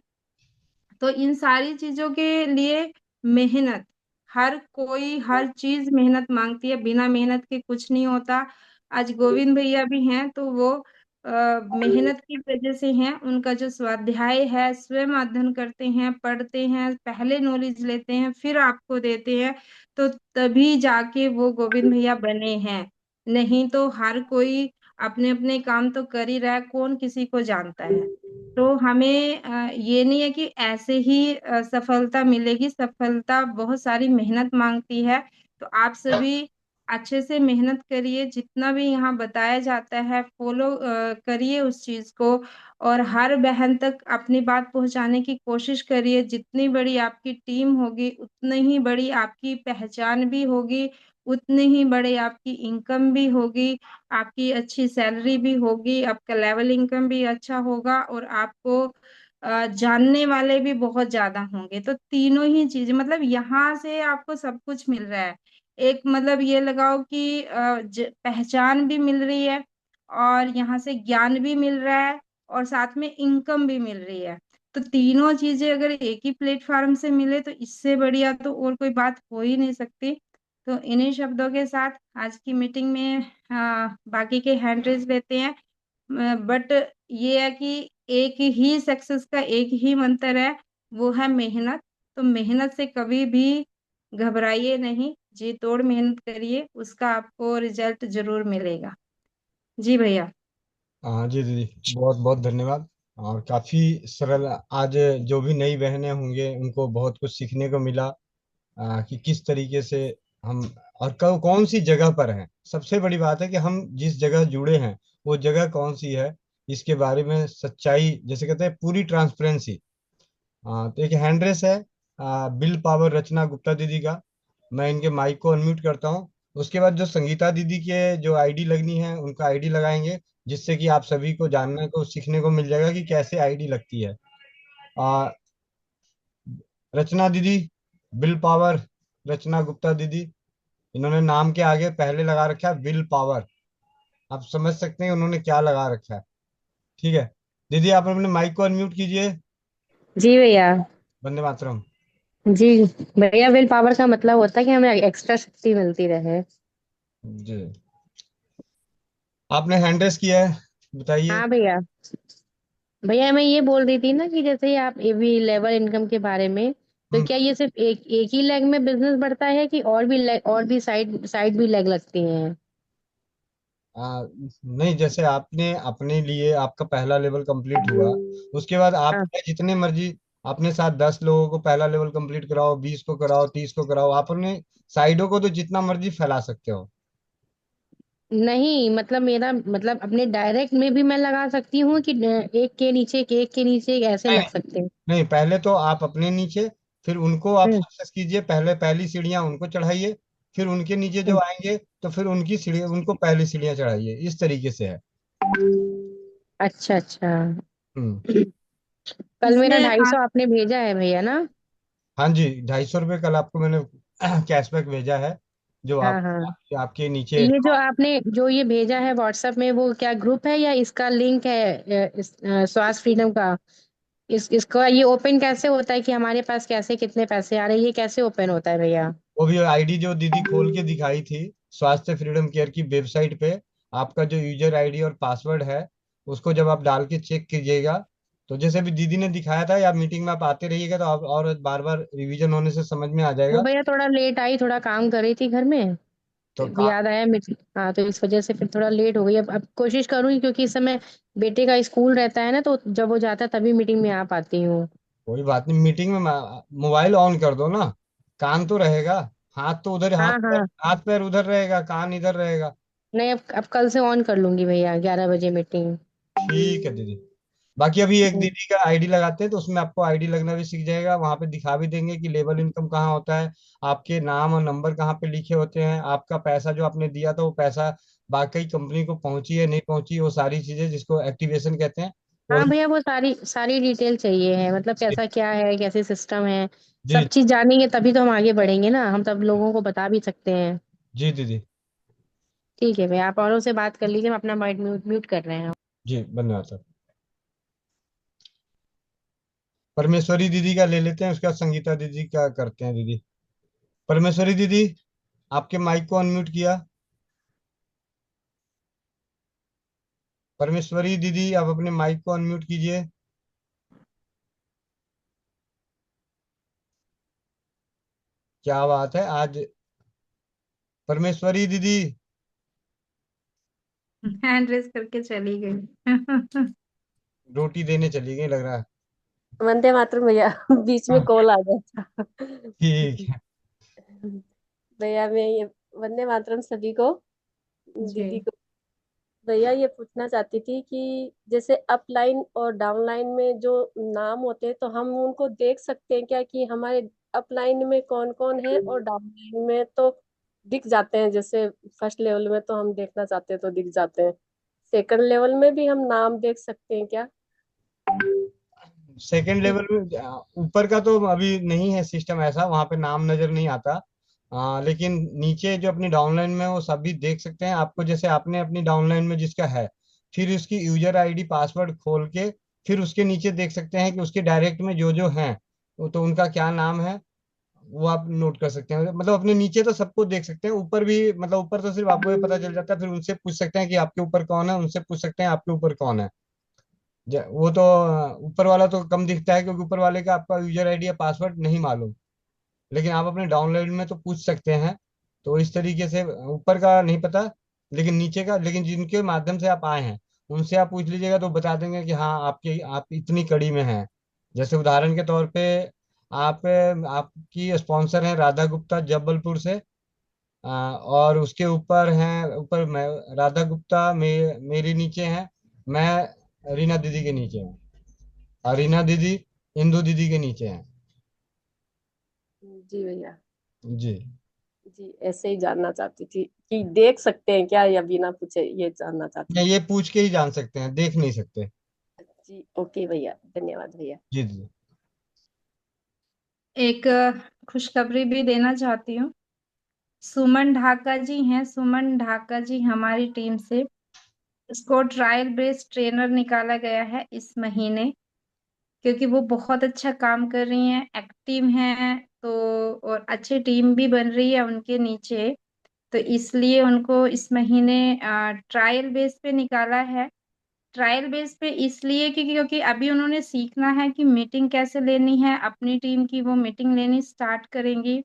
Speaker 1: तो इन सारी चीजों के लिए मेहनत, हर कोई हर चीज मेहनत मांगती है, बिना मेहनत के कुछ नहीं होता। आज गोविंद भैया भी हैं तो वो मेहनत की वजह से हैं। उनका जो स्वाध्याय है, स्वयं अध्ययन करते हैं, पढ़ते हैं, पहले नॉलेज लेते हैं, फिर आपको देते हैं, तो तभी जाके वो गोविंद भैया बने हैं। नहीं तो हर कोई अपने अपने काम तो कर ही रहा है, कौन किसी को जानता है। तो हमें ये नहीं है कि ऐसे ही सफलता मिलेगी, सफलता बहुत सारी मेहनत मांगती है। तो आप सभी अच्छे से मेहनत करिए, जितना भी यहाँ बताया जाता है फॉलो करिए उस चीज को, और हर बहन तक अपनी बात पहुंचाने की कोशिश करिए। जितनी बड़ी आपकी टीम होगी उतनी ही बड़ी आपकी पहचान भी होगी, उतनी ही बड़ी आपकी इनकम भी होगी, आपकी अच्छी सैलरी भी होगी, आपका लेवल इनकम भी अच्छा होगा, और आपको जानने वाले भी बहुत ज्यादा होंगे। तो तीनों ही चीज मतलब यहाँ से आपको सब कुछ मिल रहा है। एक मतलब ये लगाओ कि पहचान भी मिल रही है, और यहाँ से ज्ञान भी मिल रहा है, और साथ में इनकम भी मिल रही है। तो तीनों चीजें अगर एक ही प्लेटफॉर्म से मिले तो इससे बढ़िया तो और कोई बात हो ही नहीं सकती। तो इन्हीं शब्दों के साथ आज की मीटिंग में बाकी के हैंड रेज लेते हैं। बट ये है कि एक ही सक्सेस का एक ही मंत्र है, वो है मेहनत। तो मेहनत से कभी भी घबराइए नहीं, जी तोड़ मेहनत करिए, उसका आपको रिजल्ट जरूर मिलेगा। जी भैया।
Speaker 2: हाँ जी दीदी, बहुत बहुत धन्यवाद। और काफी सरल, आज जो भी नई बहनें होंगे उनको बहुत कुछ सीखने को मिला, कि किस तरीके से हम और कौन सी जगह पर हैं। सबसे बड़ी बात है कि हम जिस जगह जुड़े हैं वो जगह कौन सी है, इसके बारे में सच्चाई, जैसे कहते हैं पूरी ट्रांसपेरेंसी। हाँ, तो एक हैंड रेस है बिल पावर रचना गुप्ता दीदी का। मैं इनके माइक को अनम्यूट करता हूँ। उसके बाद जो संगीता दीदी के जो आईडी लगनी है उनका आईडी लगाएंगे, जिससे कि आप सभी को जानने को सीखने को मिल जाएगा कि कैसे आईडी लगती है। आ, रचना दीदी, बिल पावर रचना गुप्ता दीदी, इन्होंने नाम के आगे पहले लगा रखा है बिल पावर। आप समझ सकते हैं उन्होंने क्या लगा रखा है। ठीक है दीदी, आप अपने माइक को अनम्यूट कीजिए।
Speaker 4: जी भैया।
Speaker 2: वंदे मातरम।
Speaker 4: जी भैया, विल पावर का मतलब होता है कि हमें एक्स्ट्रा शक्ति मिलती रहे।
Speaker 2: जी, आपने हैंड रेस किया है, बताइए।
Speaker 4: हाँ भैया। भैया मैं ये बोल रही थी ना कि जैसे आप एवी लेवल इनकम के बारे में, तो
Speaker 2: हम्म,
Speaker 4: क्या ये सिर्फ एक एक ही लेग में बिजनेस बढ़ता है कि और भी लेग, और भी साइड साइड भी लेग लगती हैं?
Speaker 2: नहीं, जैसे आपने अपने लिए आपका पहला लेवल कंप्लीट हुआ, उसके बाद आप
Speaker 4: हाँ।
Speaker 2: जितने मर्जी अपने साथ 10 लोगों को पहला लेवल कंप्लीट कराओ, 20 को कराओ, 30 को कराओ, आप अपने साइडों को तो जितना मर्जी फैला सकते हो।
Speaker 4: नहीं मतलब मेरा मतलब अपने डायरेक्ट में भी मैं लगा सकती हूँ कि एक के नीचे एक के नीचे एक ऐसे
Speaker 2: नहीं
Speaker 4: लग सकते हैं?
Speaker 2: नहीं, पहले तो आप अपने नीचे, फिर उनको आप
Speaker 4: हम्म।
Speaker 2: सक्सेस कीजिए, पहले पहली सीढ़ियां उनको चढ़ाइए, फिर उनके नीचे जो
Speaker 4: हम्म।
Speaker 2: आएंगे तो फिर उनकी सीढ़ी उनको पहली सीढ़ियां चढ़ाइए, इस तरीके से है।
Speaker 4: अच्छा अच्छा।
Speaker 2: हम्म।
Speaker 4: कल मेरा
Speaker 1: इसमें
Speaker 4: 250 आपने भेजा है भैया ना?
Speaker 2: हाँ जी, 250 रुपये कल आपको मैंने कैशबैक भेजा है, जो
Speaker 4: हाँ हाँ।
Speaker 2: आपके नीचे।
Speaker 4: ये जो आपने जो ये भेजा है व्हाट्सएप में, वो क्या ग्रुप है या इसका लिंक है स्वास्थ्य फ्रीडम का? इसका ये ओपन कैसे होता है कि हमारे पास कैसे कितने पैसे आ रहे हैं, ये कैसे ओपन होता है भैया?
Speaker 2: वो भी आईडी जो दीदी खोल के दिखाई थी स्वास्थ्य फ्रीडम केयर की वेबसाइट पे, आपका जो यूजर आईडी और पासवर्ड है उसको जब आप डाल के चेक कीजिएगा, तो जैसे भी दीदी ने दिखाया था, या मीटिंग में आप आते रहिएगा तो आप और बार बार रिवीजन होने से समझ में आ
Speaker 4: वो
Speaker 2: जाएगा।
Speaker 4: भैया थोड़ा लेट आई, थोड़ा काम कर रही थी घर में,
Speaker 2: तो
Speaker 4: तो याद आया हाँ, तो इस वजह से फिर थोड़ा लेट हो गई। अब कोशिश करूंगी क्योंकि इस समय बेटे का स्कूल रहता है ना, तो जब वो जाता है तभी मीटिंग में आ पाती हूँ।
Speaker 2: कोई बात नहीं, मीटिंग में मोबाइल ऑन कर दो ना, काम तो रहेगा। हाथ तो उधर,
Speaker 4: हाँ हाँ।
Speaker 2: हाथ पैर उधर रहेगा, कान इधर रहेगा।
Speaker 4: नहीं, अब कल से ऑन कर लूंगी भैया, 11 बजे मीटिंग।
Speaker 2: ठीक है दीदी। बाकी अभी एक दीदी का आईडी लगाते हैं, तो उसमें आपको आईडी लगना भी सीख जाएगा, वहां पे दिखा भी देंगे कि लेबल इनकम कहाँ होता है, आपके नाम और नंबर कहाँ पे लिखे होते हैं, आपका पैसा जो आपने दिया था वो पैसा बाकी कंपनी को पहुंची है नहीं पहुंची, वो सारी चीजें जिसको एक्टिवेशन कहते हैं वो।
Speaker 4: हाँ भैया, वो सारी सारी डिटेल चाहिए है, मतलब
Speaker 2: जी
Speaker 4: कैसा क्या है, कैसे सिस्टम है।
Speaker 2: जी।
Speaker 4: सब चीज जानेंगे तभी तो हम आगे बढ़ेंगे ना, हम तब लोगों को बता भी सकते हैं।
Speaker 2: जी दीदी।
Speaker 4: ठीक है भैया, आप औरों से बात कर लीजिए, हम अपना माइक म्यूट म्यूट कर रहे हैं।
Speaker 2: जी धन्यवाद सर। परमेश्वरी दीदी का ले लेते हैं, उसका संगीता दीदी का करते हैं दीदी। परमेश्वरी दीदी, आपके माइक को अनम्यूट किया। परमेश्वरी दीदी, आप अपने माइक को अनम्यूट कीजिए। क्या बात है आज। परमेश्वरी दीदी।
Speaker 1: हैंड रेस करके चली गई।
Speaker 2: रोटी देने चली गई लग रहा है।
Speaker 5: वंदे मातरम भैया। बीच में
Speaker 2: हाँ,
Speaker 5: कॉल आ गया था।
Speaker 2: ठीक है।
Speaker 5: भैया मैं ये वंदे मातरम सभी को,
Speaker 1: जी।
Speaker 5: दीदी को। भैया ये पूछना चाहती थी कि जैसे अपलाइन और डाउनलाइन में जो नाम होते हैं तो हम उनको देख सकते हैं क्या, कि हमारे अपलाइन में कौन कौन है और डाउनलाइन में तो दिख जाते हैं, जैसे फर्स्ट लेवल में तो हम देखना चाहते हैं तो दिख जाते हैं, सेकंड लेवल में भी हम नाम देख सकते हैं क्या?
Speaker 2: सेकंड लेवल में ऊपर का तो अभी नहीं है सिस्टम ऐसा, वहां पे नाम नजर नहीं आता। लेकिन नीचे जो अपनी डाउनलाइन में है, वो सभी देख सकते हैं आपको, जैसे आपने अपनी डाउनलाइन में जिसका है, फिर उसकी यूजर आईडी पासवर्ड खोल के फिर उसके नीचे देख सकते हैं कि उसके डायरेक्ट में जो जो हैं, तो उनका क्या नाम है, वो आप नोट कर सकते हैं। मतलब अपने नीचे तो सबको देख सकते हैं, ऊपर भी मतलब ऊपर तो सिर्फ आपको ये पता चल जाता है, फिर उनसे पूछ सकते हैं कि आपके ऊपर कौन है, उनसे पूछ सकते हैं आपके ऊपर कौन है। वो तो ऊपर वाला तो कम दिखता है, क्योंकि ऊपर वाले का आपका यूजर आईडी या पासवर्ड नहीं मालूम, लेकिन आप अपने डाउनलोड में तो पूछ सकते हैं। तो इस तरीके से ऊपर का नहीं पता, लेकिन नीचे का, लेकिन जिनके माध्यम से आप आए हैं उनसे आप पूछ लीजिएगा, तो बता देंगे कि हाँ आपके आप इतनी कड़ी में हैं। जैसे उदाहरण के तौर पे आप आपकी स्पॉन्सर हैं राधा गुप्ता जबलपुर से, और उसके ऊपर हैं, ऊपर मैं राधा गुप्ता मेरे नीचे हैं, मैं रीना दीदी के नीचे हूँ, और रीना दीदी इंदू दीदी के नीचे हैं।
Speaker 5: जी भैया।
Speaker 2: जी।
Speaker 5: जी ऐसे ही जानना चाहती थी कि देख सकते हैं क्या, या बिना पूछे, ये जानना चाहती
Speaker 2: या
Speaker 5: थी।
Speaker 2: ये पूछ के ही जान सकते हैं, देख नहीं सकते।
Speaker 5: जी ओके भैया, धन्यवाद भैया।
Speaker 2: जी जी।
Speaker 1: एक खुशखबरी भी देना चाहती हूँ। सुमन ढाका जी हैं, सुमन ढाका जी हमारी टीम से, इसको ट्रायल बेस्ड ट्रेनर निकाला गया है इस महीने, क्योंकि वो बहुत अच्छा काम कर रही हैं, एक्टिव हैं, तो और अच्छी टीम भी बन रही है उनके नीचे। तो इसलिए उनको इस महीने ट्रायल बेस पे निकाला है। ट्रायल बेस पे इसलिए क्योंकि अभी उन्होंने सीखना है कि मीटिंग कैसे लेनी है, अपनी टीम की वो मीटिंग लेनी स्टार्ट करेंगी।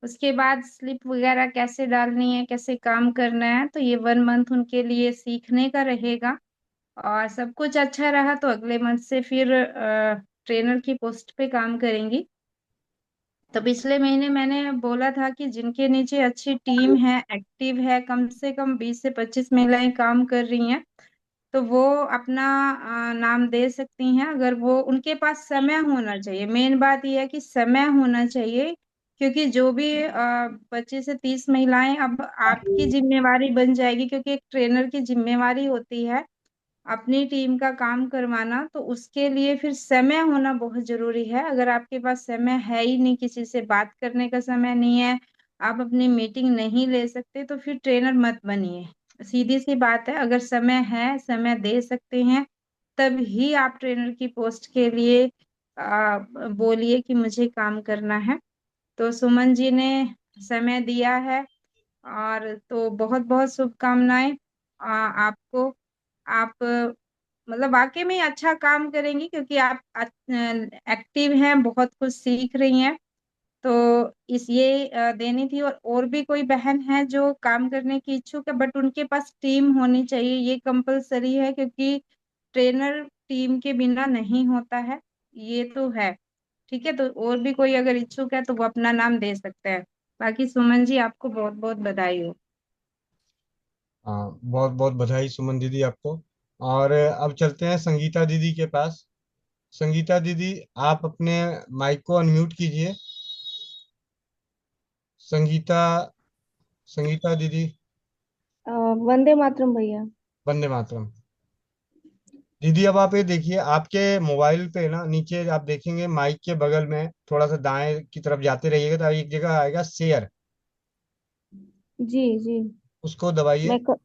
Speaker 1: उसके बाद स्लिप वगैरह कैसे डालनी है, कैसे काम करना है, तो ये 1 मंथ उनके लिए सीखने का रहेगा। और सब कुछ अच्छा रहा तो अगले मंथ से फिर ट्रेनर की पोस्ट पे काम करेंगी। तो पिछले महीने मैंने बोला था कि जिनके नीचे अच्छी टीम है, एक्टिव है, कम से कम 20 से 25 महिलाएं काम कर रही हैं, तो वो अपना नाम दे सकती हैं, अगर वो उनके पास समय होना चाहिए। मेन बात यह है कि समय होना चाहिए, क्योंकि जो भी 25 से 30 महिलाएं अब आपकी जिम्मेवारी बन जाएगी, क्योंकि एक ट्रेनर की जिम्मेवारी होती है अपनी टीम का काम करवाना, तो उसके लिए फिर समय होना बहुत जरूरी है। अगर आपके पास समय है ही नहीं, किसी से बात करने का समय नहीं है, आप अपनी मीटिंग नहीं ले सकते, तो फिर ट्रेनर मत बनिए। सीधी सी बात है, अगर समय है, समय दे सकते हैं, तब ही आप ट्रेनर की पोस्ट के लिए बोलिए कि मुझे काम करना है। तो सुमन जी ने समय दिया है, और तो बहुत बहुत शुभकामनाएं आपको। आप मतलब वाकई में अच्छा काम करेंगी, क्योंकि आप एक्टिव हैं, बहुत कुछ सीख रही हैं। तो इस ये देनी थी। और भी कोई बहन है जो काम करने की इच्छुक है, बट उनके पास टीम होनी चाहिए, ये कंपलसरी है, क्योंकि ट्रेनर टीम के बिना नहीं होता है, ये तो है। ठीक है, तो और भी कोई अगर इच्छुक है तो वो अपना नाम दे सकते हैं। बाकी सुमन जी आपको बहुत बहुत बधाई हो।
Speaker 2: हाँ, बहुत बहुत बधाई सुमन दीदी आपको। और अब चलते हैं संगीता दीदी के पास। संगीता दीदी, आप अपने माइक को अनम्यूट कीजिए। संगीता, संगीता दीदी।
Speaker 5: वंदे मातरम भैया।
Speaker 2: वंदे मातरम। दीदी अब आप ये देखिए, आपके मोबाइल पे ना नीचे आप देखेंगे माइक के बगल में थोड़ा सा दाएं की तरफ जाते रहिएगा तो एक जगह आएगा शेयर।
Speaker 5: जी जी।
Speaker 2: उसको दबाइए।
Speaker 5: मैं क...
Speaker 2: आप,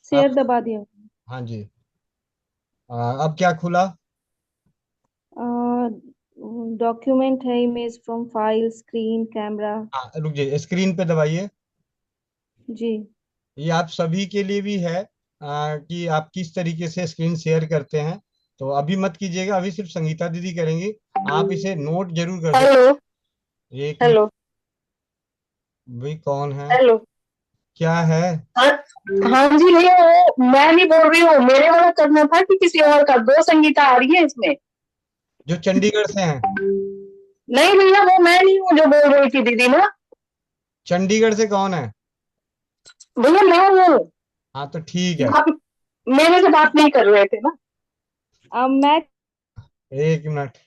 Speaker 5: शेयर दबा दिया।
Speaker 2: हाँ जी। अब क्या खुला?
Speaker 5: डॉक्यूमेंट है, image from file, screen, camera.
Speaker 2: हाँ, रुक जाइए, स्क्रीन पे दबाइए।
Speaker 5: जी।
Speaker 2: ये आप सभी के लिए भी है, कि आप किस तरीके से स्क्रीन शेयर करते हैं। तो अभी मत कीजिएगा, अभी सिर्फ संगीता दीदी करेंगी। आप इसे नोट जरूर कर सकते।
Speaker 5: हेलो।
Speaker 2: एक मिनट।
Speaker 5: हेलो।
Speaker 2: भाई कौन है?
Speaker 5: हेलो।
Speaker 2: क्या है?
Speaker 5: हाँ। हाँ जी भैया, वो मैं नहीं बोल रही हूँ, मेरे वाला करना था कि किसी और का? दो संगीता आ रही है इसमें।
Speaker 2: जो चंडीगढ़ से हैं।
Speaker 5: नहीं भैया, वो मैं नहीं हूँ जो बोल रही थी दीदी ना।
Speaker 2: चंडीगढ़ से कौन है?
Speaker 5: भैया मैं हूँ।
Speaker 2: हाँ तो ठीक है।
Speaker 5: आप मेरे से बात नहीं कर रहे थे ना। अब मैं
Speaker 2: एक मिनट।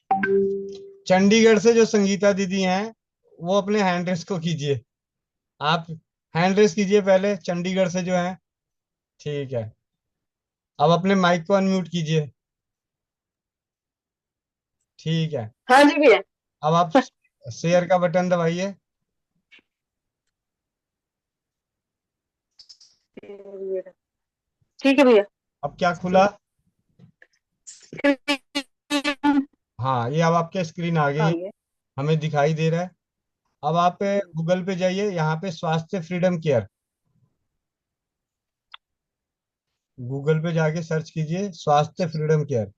Speaker 2: चंडीगढ़ से जो संगीता दीदी हैं, वो अपने हैंड रेस को कीजिए। आप हैंड रेस कीजिए पहले, चंडीगढ़ से जो है। ठीक है। अब अपने माइक को अनम्यूट कीजिए। ठीक है।
Speaker 5: हाँ जी भैया।
Speaker 2: अब आप शेयर का बटन दबाइए।
Speaker 5: ठीक है भैया।
Speaker 2: अब क्या खुला? हाँ, ये अब आपके स्क्रीन आ
Speaker 5: आ
Speaker 2: गई,
Speaker 5: गया।
Speaker 2: हमें दिखाई दे रहा है। अब आप गूगल पे जाइए, यहाँ पे स्वास्थ्य फ्रीडम केयर। गूगल पे जाके सर्च कीजिए स्वास्थ्य फ्रीडम केयर।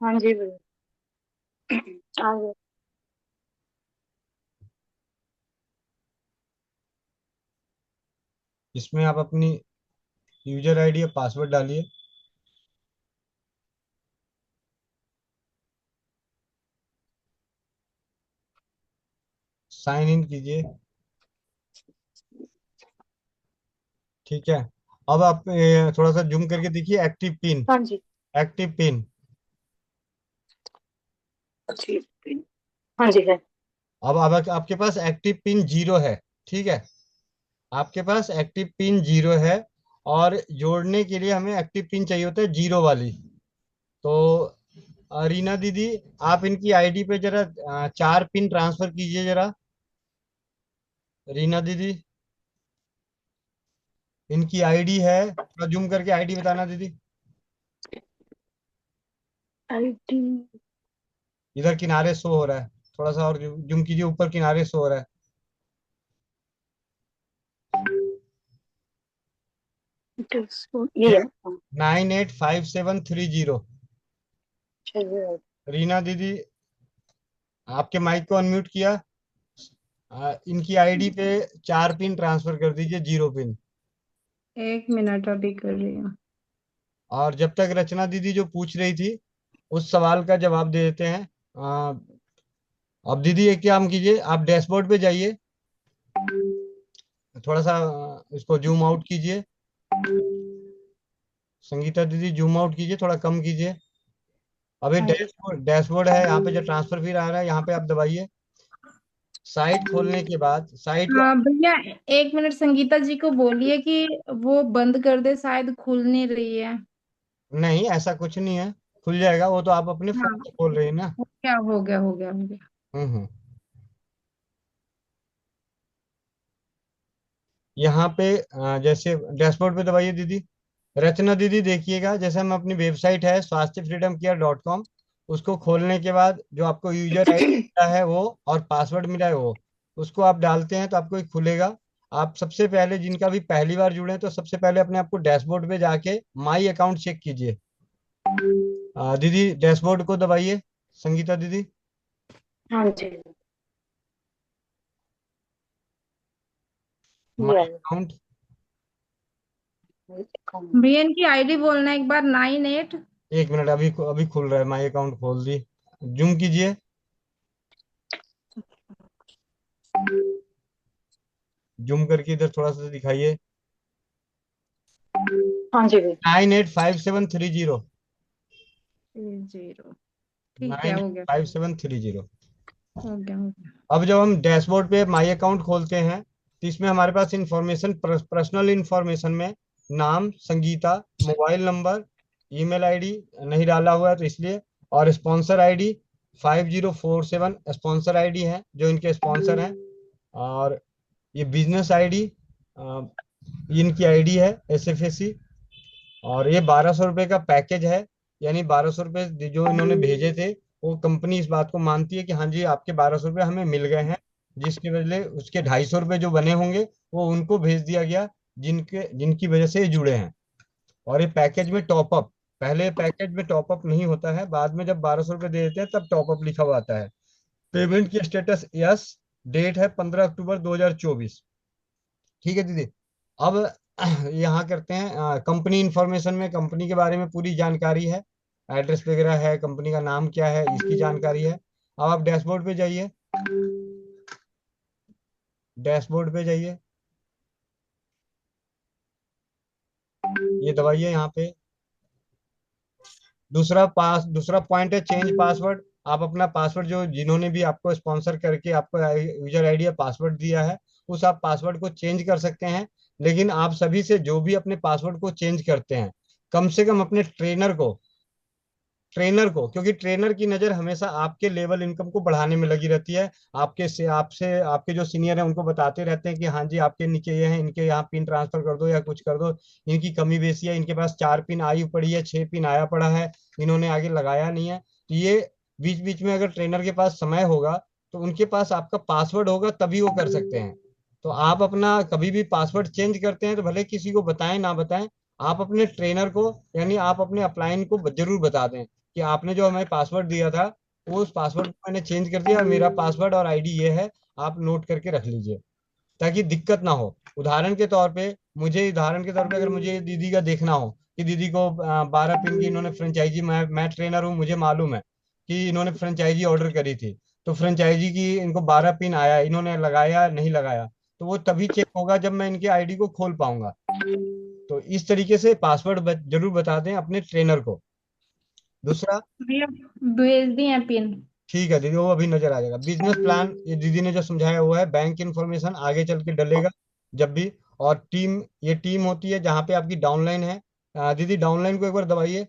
Speaker 5: हाँ जी भैया, आ गया।
Speaker 2: इसमें आप अपनी यूजर आईडी और पासवर्ड डालिए। साइन इन कीजिए। ठीक है। अब आप थोड़ा सा जूम करके देखिए, एक्टिव पिन।
Speaker 5: हाँ जी।
Speaker 2: Active pin.
Speaker 5: ठीक। हाँ जी है।
Speaker 2: अब आपके पास एक्टिव पिन 0 है। ठीक है। आपके पास एक्टिव पिन 0 है। और जोड़ने के लिए हमें एक्टिव पिन चाहिए होता है 0 वाली। तो रीना दीदी, आप इनकी आईडी पे जरा 4 पिन ट्रांसफर कीजिए जरा। रीना दीदी, इनकी आईडी है, थोड़ा जूम करके आईडी बताना दीदी।
Speaker 5: आईडी।
Speaker 2: इधर किनारे शो हो रहा है, थोड़ा सा और जूम कीजिए, ऊपर किनारे शो हो रहा है।
Speaker 5: ये है।
Speaker 2: 985730।
Speaker 5: चलिए।
Speaker 2: रीना दीदी, आपके माइक को अनम्यूट किया। इनकी आईडी पे 4 पिन ट्रांसफर कर दीजिए, 0 पिन।
Speaker 1: 1 मिनट अभी कर रही हूँ।
Speaker 2: और जब तक रचना दीदी जो पूछ रही थी उस सवाल का जवाब दे देते हैं। अब दीदी एक काम कीजिए, आप डैशबोर्ड पे जाइए। थोड़ा सा इसको जूम आउट कीजिए। संगीता दीदी जूम आउट कीजिए, थोड़ा कम कीजिए। अभी
Speaker 5: हाँ जी।
Speaker 2: डैशबोर्ड डैशबोर्ड है, यहाँ पे जो ट्रांसफर फीड आ रहा है यहाँ पे आप दबाइए। साइट खोलने के बाद साइट।
Speaker 1: हाँ भैया, 1 मिनट संगीता जी को बोलिए कि वो बंद कर दे, शायद खुल नहीं रही है।
Speaker 2: नहीं, ऐसा कुछ नहीं है, खुल जाएगा, वो तो आप अपने फोन
Speaker 1: हाँ,
Speaker 2: से खोल रही है ना।
Speaker 1: हो गया हो गया हो गया हो गया।
Speaker 2: हम्म। यहाँ पे जैसे डैशबोर्ड पे दबाइए दीदी। रचना दीदी देखिएगा, जैसे हम अपनी वेबसाइट है स्वास्थ्य फ्रीडम केयर .com, उसको खोलने के बाद जो आपको यूजर आईडी मिला है वो और पासवर्ड मिला है वो, उसको आप डालते हैं तो आपको एक खुलेगा। आप सबसे पहले, जिनका भी पहली बार जुड़े हैं, तो सबसे पहले अपने आप को डैशबोर्ड पे जाके माई अकाउंट चेक कीजिए। दीदी डैशबोर्ड को दबाइए, संगीता दीदी।
Speaker 5: हाँ जी। ये
Speaker 2: माई
Speaker 5: आ गया।
Speaker 2: अकाउंट।
Speaker 1: भैया इनकी आईडी बोलना एक बार, 98।
Speaker 2: एक मिनट, अभी अभी खुल रहा है, माई अकाउंट खोल दी। जूम कीजिए। जूम करके इधर थोड़ा सा दिखाइए।
Speaker 4: हाँ जी भैया।
Speaker 2: 985730।
Speaker 1: 0। ठीक है,
Speaker 2: नाइन
Speaker 1: हो गया।
Speaker 2: फाइव सेवन थ्री जीरो
Speaker 1: हो गया, हो गया।
Speaker 2: अब जब हम डैशबोर्ड पे माई अकाउंट खोलते हैं तो इसमें हमारे पास इंफॉर्मेशन, पर्सनल इंफॉर्मेशन में नाम Sangeeta, mobile number, email ID नहीं डाला हुआ है तो इसलिए, और स्पॉन्सर आईडी 5047 स्पॉन्सर आईडी है जो इनके स्पॉन्सर हैं। और ये बिजनेस आईडी, इनकी आईडी है SFAC। और ये 1200 रुपये का पैकेज है, यानी 1200 रुपये जो इन्होंने भेजे थे, वो कंपनी इस बात को मानती है कि हाँ जी आपके 1200 रुपये हमें मिल गए हैं, जिसके बदले उसके 250 रुपये जो बने होंगे वो उनको भेज दिया गया, जिनके जिनकी वजह से ये जुड़े हैं। और ये पैकेज में टॉपअप, पहले पैकेज में टॉपअप नहीं होता है, बाद में जब 1200 रुपये दे देते हैं तब टॉपअप लिखा हुआ आता है। पेमेंट की स्टेटस यस, डेट है 15 अक्टूबर 2024। ठीक है दीदी। अब यहाँ करते हैं कंपनी इंफॉर्मेशन में, कंपनी के बारे में पूरी जानकारी है, एड्रेस वगैरह है, कंपनी का नाम क्या है इसकी जानकारी है। अब आप डैशबोर्ड पे जाइए। डैशबोर्ड पे जाइए, ये दबाइए यहाँ पे। दूसरा पॉइंट है चेंज पासवर्ड। आप अपना पासवर्ड, जो जिन्होंने भी आपको स्पॉन्सर करके आपको यूजर आईडी या पासवर्ड दिया है, उस आप पासवर्ड को चेंज कर सकते हैं। लेकिन आप सभी से जो भी अपने पासवर्ड को चेंज करते हैं, कम से कम अपने ट्रेनर को, क्योंकि ट्रेनर की नजर हमेशा आपके लेवल इनकम को बढ़ाने में लगी रहती है। आपसे आपके जो सीनियर हैं उनको बताते रहते हैं कि हाँ जी आपके नीचे ये हैं, इनके यहाँ पिन ट्रांसफर कर दो या कुछ कर दो, इनकी कमी बेसी है, इनके पास 4 पिन आई पड़ी है, 6 पिन आया पड़ा है, इन्होंने आगे लगाया नहीं है। तो ये बीच बीच में अगर ट्रेनर के पास समय होगा तो उनके पास आपका पासवर्ड होगा तभी वो कर सकते हैं। तो आप अपना कभी भी पासवर्ड चेंज करते हैं तो भले किसी को बताएं ना बताएं, आप अपने ट्रेनर को, यानी आप अपने अपलाइन को जरूर बता दें कि आपने जो हमें पासवर्ड दिया था वो उस पासवर्ड को मैंने चेंज कर दिया, और मेरा पासवर्ड और आईडी ये है, आप नोट करके रख लीजिए ताकि दिक्कत ना हो। उदाहरण के तौर पे अगर मुझे दीदी का देखना हो कि दीदी को 12 पिन की इन्होंने फ्रेंचाइजी, मैं ट्रेनर हूँ, मुझे मालूम है कि इन्होंने फ्रेंचाइजी ऑर्डर करी थी, तो फ्रेंचाइजी की इनको 12 पिन आया, इन्होंने लगाया नहीं लगाया, तो वो तभी चेक होगा जब मैं इनके आईडी को खोल पाऊंगा। तो इस तरीके से पासवर्ड जरूर बता दें अपने ट्रेनर को। दूसरा,
Speaker 1: भैया भेज दिए हैं पिन।
Speaker 2: ठीक है दीदी, वो अभी नजर आ जाएगा। बिजनेस प्लान, ये दीदी ने जो समझाया हुआ है। बैंक इन्फॉर्मेशन आगे चल के डलेगा जब भी। और टीम, ये टीम होती है जहाँ पे आपकी डाउनलाइन है। दीदी डाउनलाइन को एक बार दबाइए,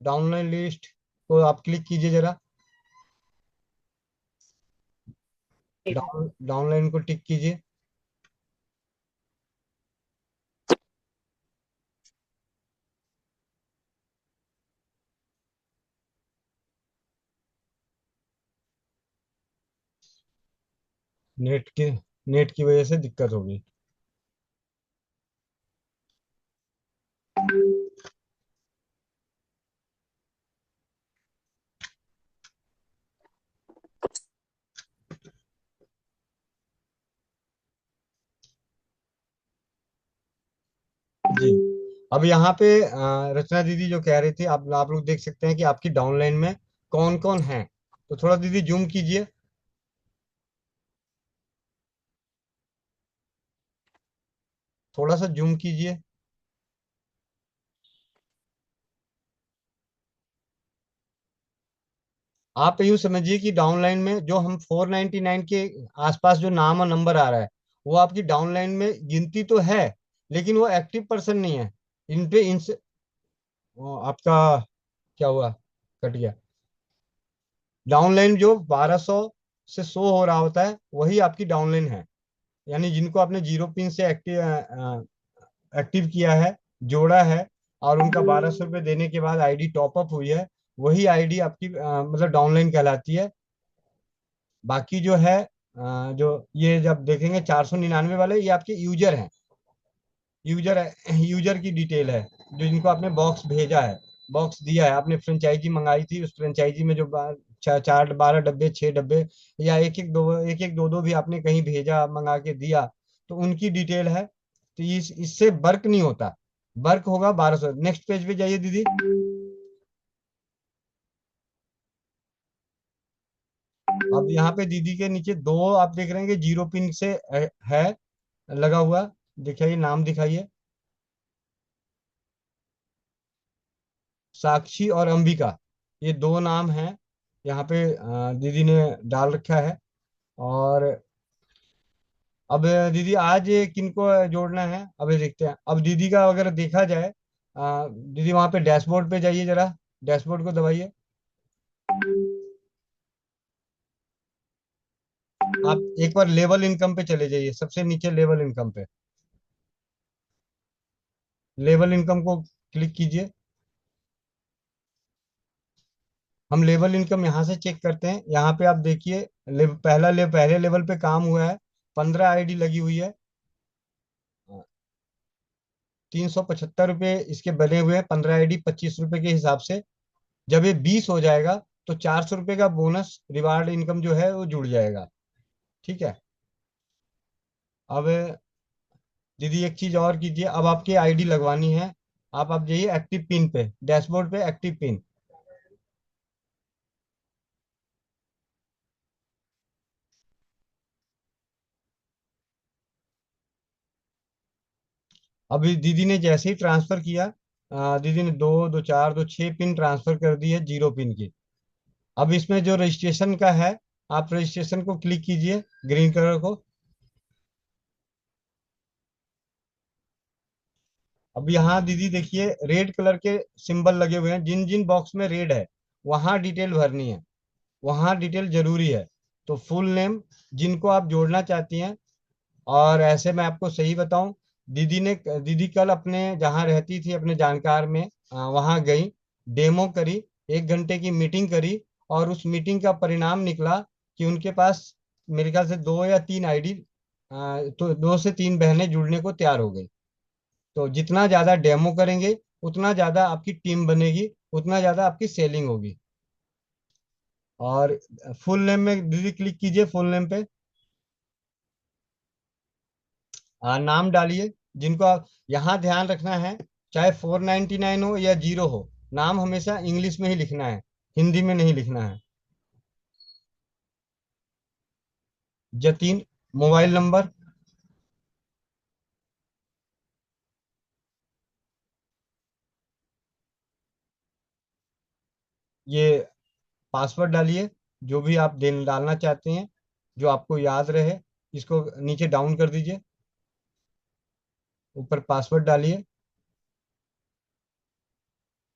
Speaker 2: डाउनलाइन लिस्ट को आप क्लिक कीजिए जरा, डाउनलाइन को टिक कीजिए। नेट के नेट की वजह से दिक्कत होगी। जी, अब यहाँ पे रचना दीदी जो कह रही थी, आप लोग देख सकते हैं कि आपकी डाउनलाइन में कौन कौन है। तो थोड़ा दीदी जूम कीजिए। थोड़ा सा जूम कीजिए। आप यूं समझिए कि डाउनलाइन में जो हम 499 के आसपास जो नाम और नंबर आ रहा है, वो आपकी डाउनलाइन में गिनती तो है, लेकिन वो एक्टिव पर्सन नहीं है। इन पे इनसे आपका क्या हुआ, कट गया। डाउनलाइन जो 1200 से शो हो रहा होता है वही आपकी डाउनलाइन है, यानी जिनको आपने 0 पिन से एक्टिव किया है, जोड़ा है, और उनका 1200 रुपये देने के बाद आईडी टॉपअप हुई है, वही आईडी आपकी मतलब डाउनलाइन कहलाती है। बाकी जो है जो ये जब देखेंगे 499 वाले, ये आपके यूजर हैं। यूजर है, यूजर की डिटेल है, जो जिनको आपने बॉक्स भेजा है, बॉक्स दिया है, आपने फ्रेंचाइजी मंगाई थी, उस फ्रेंचाइजी में जो 4 12 डब्बे 6 डब्बे, या एक एक दो भी आपने कहीं भेजा मंगा के दिया, तो उनकी डिटेल है। तो इससे वर्क नहीं होता, वर्क होगा 1200। नेक्स्ट पेज पे जाइए दीदी। अब यहाँ पे दीदी के नीचे दो आप देख रहे हैं कि जीरो पिन से है लगा हुआ, दिखाइए नाम दिखाइए। साक्षी और अंबिका, ये दो नाम हैं यहाँ पे दीदी ने डाल रखा है। और अब दीदी आज किनको जोड़ना है, अब ये देखते हैं। अब दीदी का अगर देखा जाए, दीदी वहां पे डैशबोर्ड पे जाइए जरा, डैशबोर्ड को दबाइए। आप एक बार लेवल इनकम पे चले जाइए, सबसे नीचे लेवल इनकम पे, लेवल इनकम को क्लिक कीजिए। हम लेवल इनकम यहाँ से चेक करते हैं। यहाँ पे आप देखिए, पहले लेवल पे काम हुआ है, 15 आईडी लगी हुई है, 375 रुपये इसके बने हुए हैं, 15 आईडी 25 रुपए के हिसाब से। जब ये 20 हो जाएगा तो 400 रुपये का बोनस रिवार्ड इनकम जो है वो जुड़ जाएगा। ठीक है। अब दीदी एक चीज और कीजिए, अब आपकी आईडी लगवानी है। आप जाइए एक्टिव पिन पे, डैशबोर्ड पे एक्टिव पिन। अभी दीदी ने जैसे ही ट्रांसफर किया, दीदी ने दो दो चार दो 6 पिन ट्रांसफर कर दी है, जीरो पिन की। अब इसमें जो रजिस्ट्रेशन का है, आप रजिस्ट्रेशन को क्लिक कीजिए, ग्रीन कलर को। अब यहाँ दीदी देखिए रेड कलर के सिंबल लगे हुए हैं, जिन जिन बॉक्स में रेड है वहां डिटेल भरनी है, वहां डिटेल जरूरी है। तो फुल नेम जिनको आप जोड़ना चाहती हैं। और ऐसे मैं आपको सही बताऊं, दीदी कल अपने जहाँ रहती थी अपने जानकार में वहां गई, डेमो करी, 1 घंटे की मीटिंग करी, और उस मीटिंग का परिणाम निकला कि उनके पास मेरे ख्याल से 2 या 3 आईडी, तो 2 से 3 बहनें जुड़ने को तैयार हो गई। तो जितना ज्यादा डेमो करेंगे उतना ज्यादा आपकी टीम बनेगी, उतना ज्यादा आपकी सेलिंग होगी। और फुल नेम में दीदी क्लिक कीजिए, फुल नेम पे नाम डालिए जिनको आप। यहाँ ध्यान रखना है, चाहे 499 हो या जीरो हो, नाम हमेशा इंग्लिश में ही लिखना है, हिंदी में नहीं लिखना है। जतीन, मोबाइल नंबर, ये पासवर्ड डालिए जो भी आप डालना चाहते हैं, जो आपको याद रहे। इसको नीचे डाउन कर दीजिए, ऊपर पासवर्ड डालिए।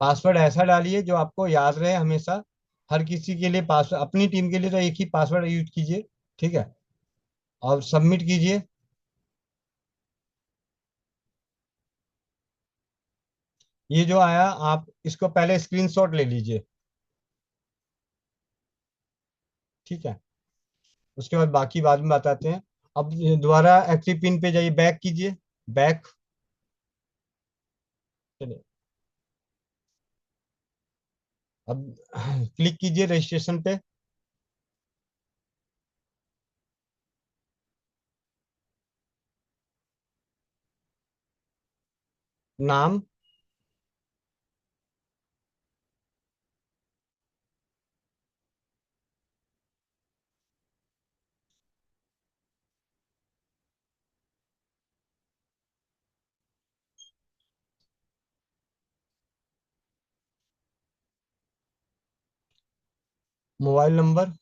Speaker 2: पासवर्ड ऐसा डालिए जो आपको याद रहे हमेशा। हर किसी के लिए पासवर्ड, अपनी टीम के लिए तो एक ही पासवर्ड यूज कीजिए। ठीक है। और सबमिट कीजिए। ये जो आया, आप इसको पहले स्क्रीनशॉट ले लीजिए। ठीक है। उसके बाद बाकी बाद में बताते हैं। अब ये दोबारा एक्टिव पिन पे जाइए, बैक कीजिए, बैक। चलिए, अब क्लिक कीजिए रजिस्ट्रेशन पे। नाम, मोबाइल नंबर,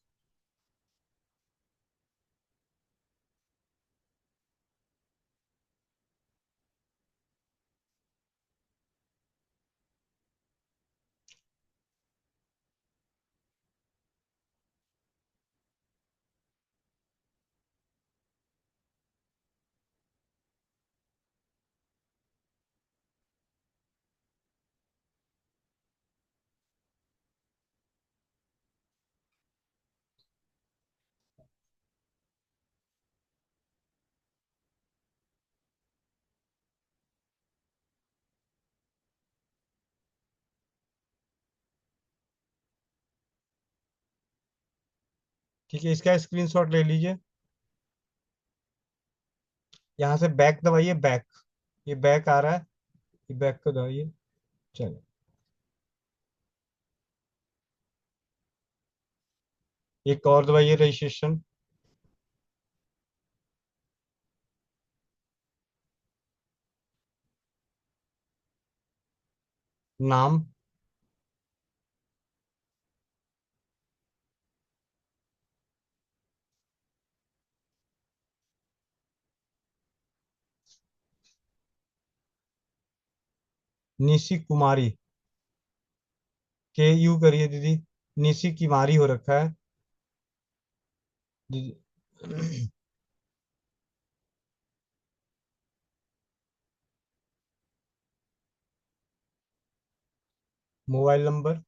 Speaker 2: ठीक है, इसका स्क्रीनशॉट ले लीजिए। यहाँ से बैक दबाइए, बैक। ये बैक आ रहा है, ये बैक को दबाइए। चलो, एक और दबाइए, रजिस्ट्रेशन। नाम। निशी कुमारी। के यू करिए दीदी। निशी कुमारी हो रखा है दीदी। Mobile number.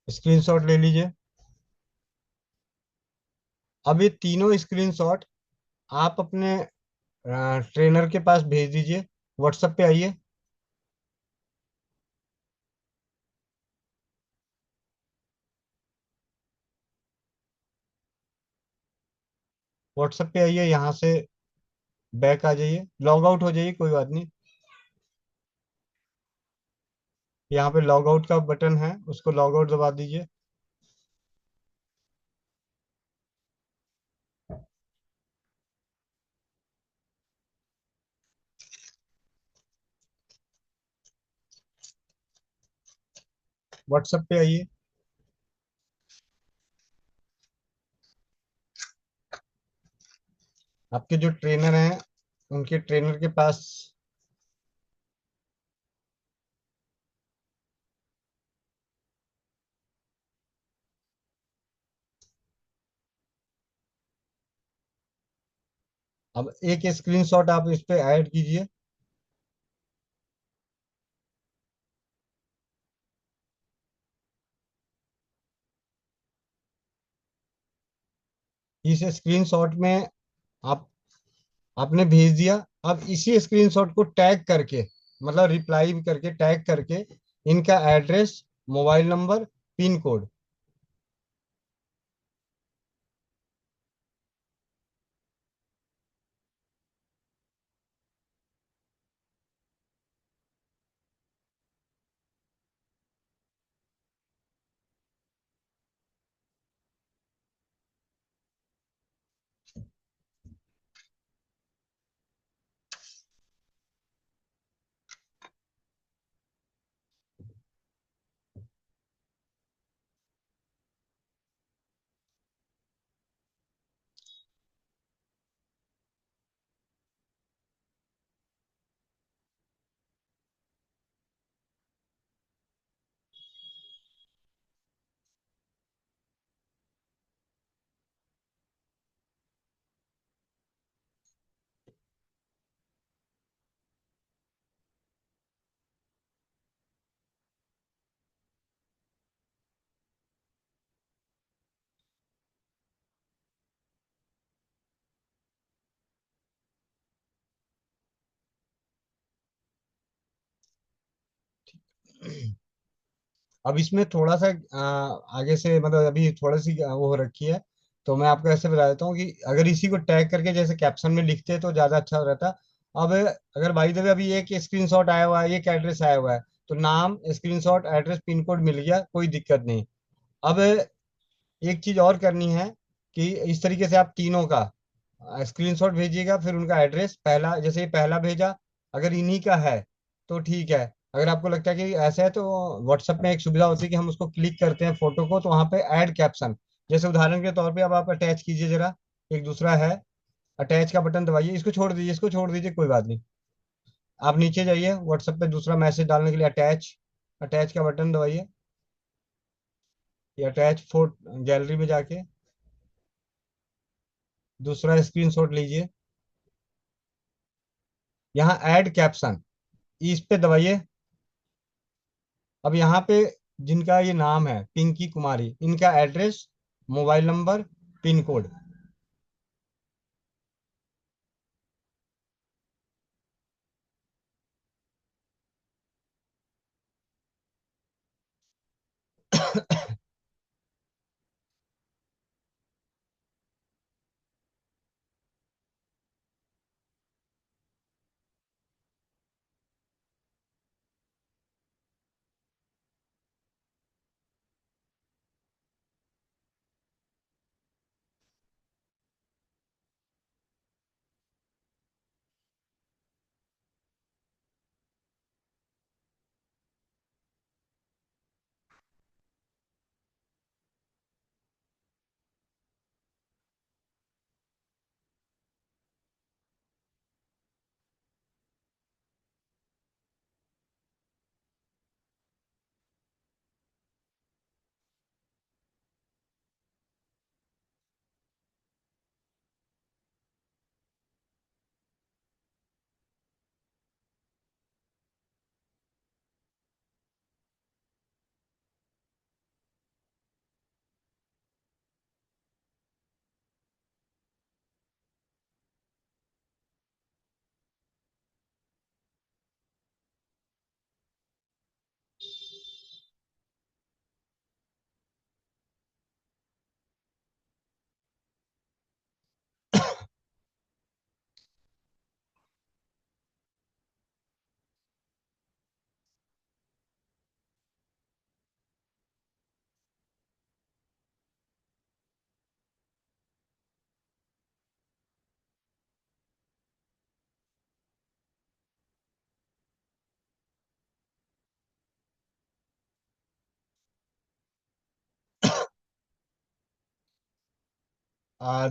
Speaker 2: स्क्रीनशॉट ले लीजिए। अब ये तीनों स्क्रीनशॉट आप अपने ट्रेनर के पास भेज दीजिए। व्हाट्सएप पे आइए। व्हाट्सएप पे आइए, यहाँ से बैक आ जाइए, लॉग आउट हो जाइए, कोई बात नहीं। यहाँ पे लॉग आउट का बटन है, उसको लॉग आउट दबा दीजिए। व्हाट्सएप पे आइए। आपके जो ट्रेनर हैं उनके ट्रेनर के पास। अब एक स्क्रीनशॉट आप इस पे ऐड कीजिए। इस स्क्रीनशॉट में आप आपने भेज दिया। अब इसी स्क्रीनशॉट को टैग करके, मतलब रिप्लाई करके टैग करके, इनका address, mobile number, pin code. अब इसमें थोड़ा सा आगे से, मतलब अभी थोड़ी सी वो हो रखी है, तो मैं आपको ऐसे बता देता हूँ कि अगर इसी को टैग करके जैसे कैप्शन में लिखते तो ज्यादा अच्छा रहता। अब अगर बाई द वे अभी एक स्क्रीनशॉट आया हुआ है, एक एड्रेस आया हुआ है, तो नाम, स्क्रीनशॉट, एड्रेस, पिन कोड मिल गया, कोई दिक्कत नहीं। अब एक चीज और करनी है कि इस तरीके से आप तीनों का स्क्रीनशॉट भेजिएगा, फिर उनका एड्रेस, पहला जैसे ये पहला भेजा, अगर इन्हीं का है तो ठीक है। अगर आपको लगता है कि ऐसा है तो व्हाट्सएप में एक सुविधा होती है कि हम उसको क्लिक करते हैं फोटो को, तो वहां पे ऐड कैप्शन, जैसे उदाहरण के तौर पे अब आप अटैच कीजिए जरा। एक दूसरा है, अटैच का बटन दबाइए, इसको छोड़ दीजिए, इसको छोड़ दीजिए, कोई बात नहीं। आप नीचे जाइए, व्हाट्सएप पे दूसरा मैसेज डालने के लिए अटैच, अटैच का बटन दबाइए। ये अटैच फोटो गैलरी में जाके दूसरा स्क्रीनशॉट लीजिए, यहाँ ऐड कैप्शन, इस पे दबाइए। अब यहाँ पे जिनका ये नाम है पिंकी कुमारी, इनका address, mobile number, pin code.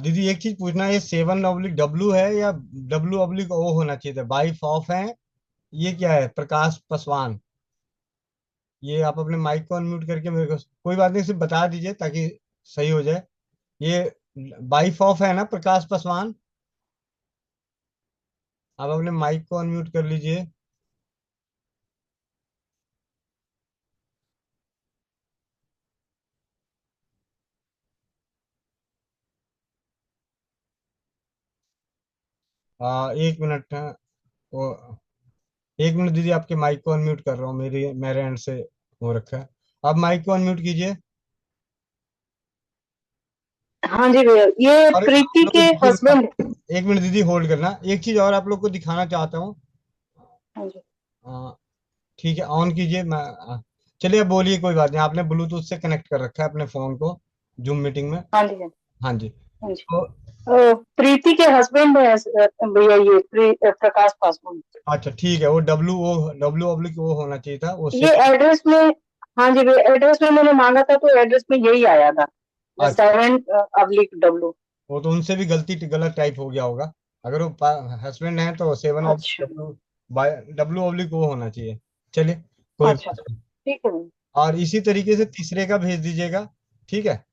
Speaker 2: दीदी एक चीज पूछना है, ये 7/W है या W/O होना चाहिए था? वाइफ ऑफ है, ये क्या है? प्रकाश पासवान। ये आप अपने माइक को अनम्यूट करके मेरे को, कोई बात नहीं, सिर्फ बता दीजिए ताकि सही हो जाए। ये वाइफ ऑफ है ना प्रकाश पासवान? आप अपने माइक को अनम्यूट कर लीजिए। एक मिनट है, वो, एक मिनट दीदी, आपके माइक को अनम्यूट कर रहा हूँ, मेरे एंड से हो रखा है। आप माइक को अनम्यूट कीजिए।
Speaker 6: हाँ जी भैया, ये
Speaker 2: और आप
Speaker 6: प्रीति
Speaker 2: लोग
Speaker 6: के
Speaker 2: को दीदी,
Speaker 6: हस्बैंड।
Speaker 2: एक मिनट दीदी होल्ड करना, एक चीज और आप लोग को दिखाना चाहता हूँ।
Speaker 6: हाँ जी।
Speaker 2: आ, ठीक है, ऑन कीजिए। चलिए अब बोलिए, कोई बात नहीं, आपने ब्लूटूथ से कनेक्ट कर रखा है अपने फोन को जूम मीटिंग में।
Speaker 6: हाँ जी।
Speaker 2: हाँ जी।
Speaker 6: हाँ जी।
Speaker 2: तो
Speaker 6: प्रीति के हस्बैंड है भैया, ये प्रकाश पासवान।
Speaker 2: अच्छा ठीक है, वो W/O होना चाहिए था वो
Speaker 6: ये एड्रेस में, हाँ जी भैया, एड्रेस में मैंने मांगा था तो एड्रेस में यही आया था,
Speaker 2: अच्छा,
Speaker 6: 7/W।
Speaker 2: वो तो उनसे भी गलत टाइप हो गया होगा। अगर वो हस्बैंड है तो सेवन ऑफ
Speaker 6: अच्छा।
Speaker 2: W/O होना चाहिए। चलिए, कोई
Speaker 6: अच्छा,
Speaker 2: बात नहीं।
Speaker 6: ठीक है भैया।
Speaker 2: और इसी तरीके से तीसरे का भेज दीजिएगा, ठीक है?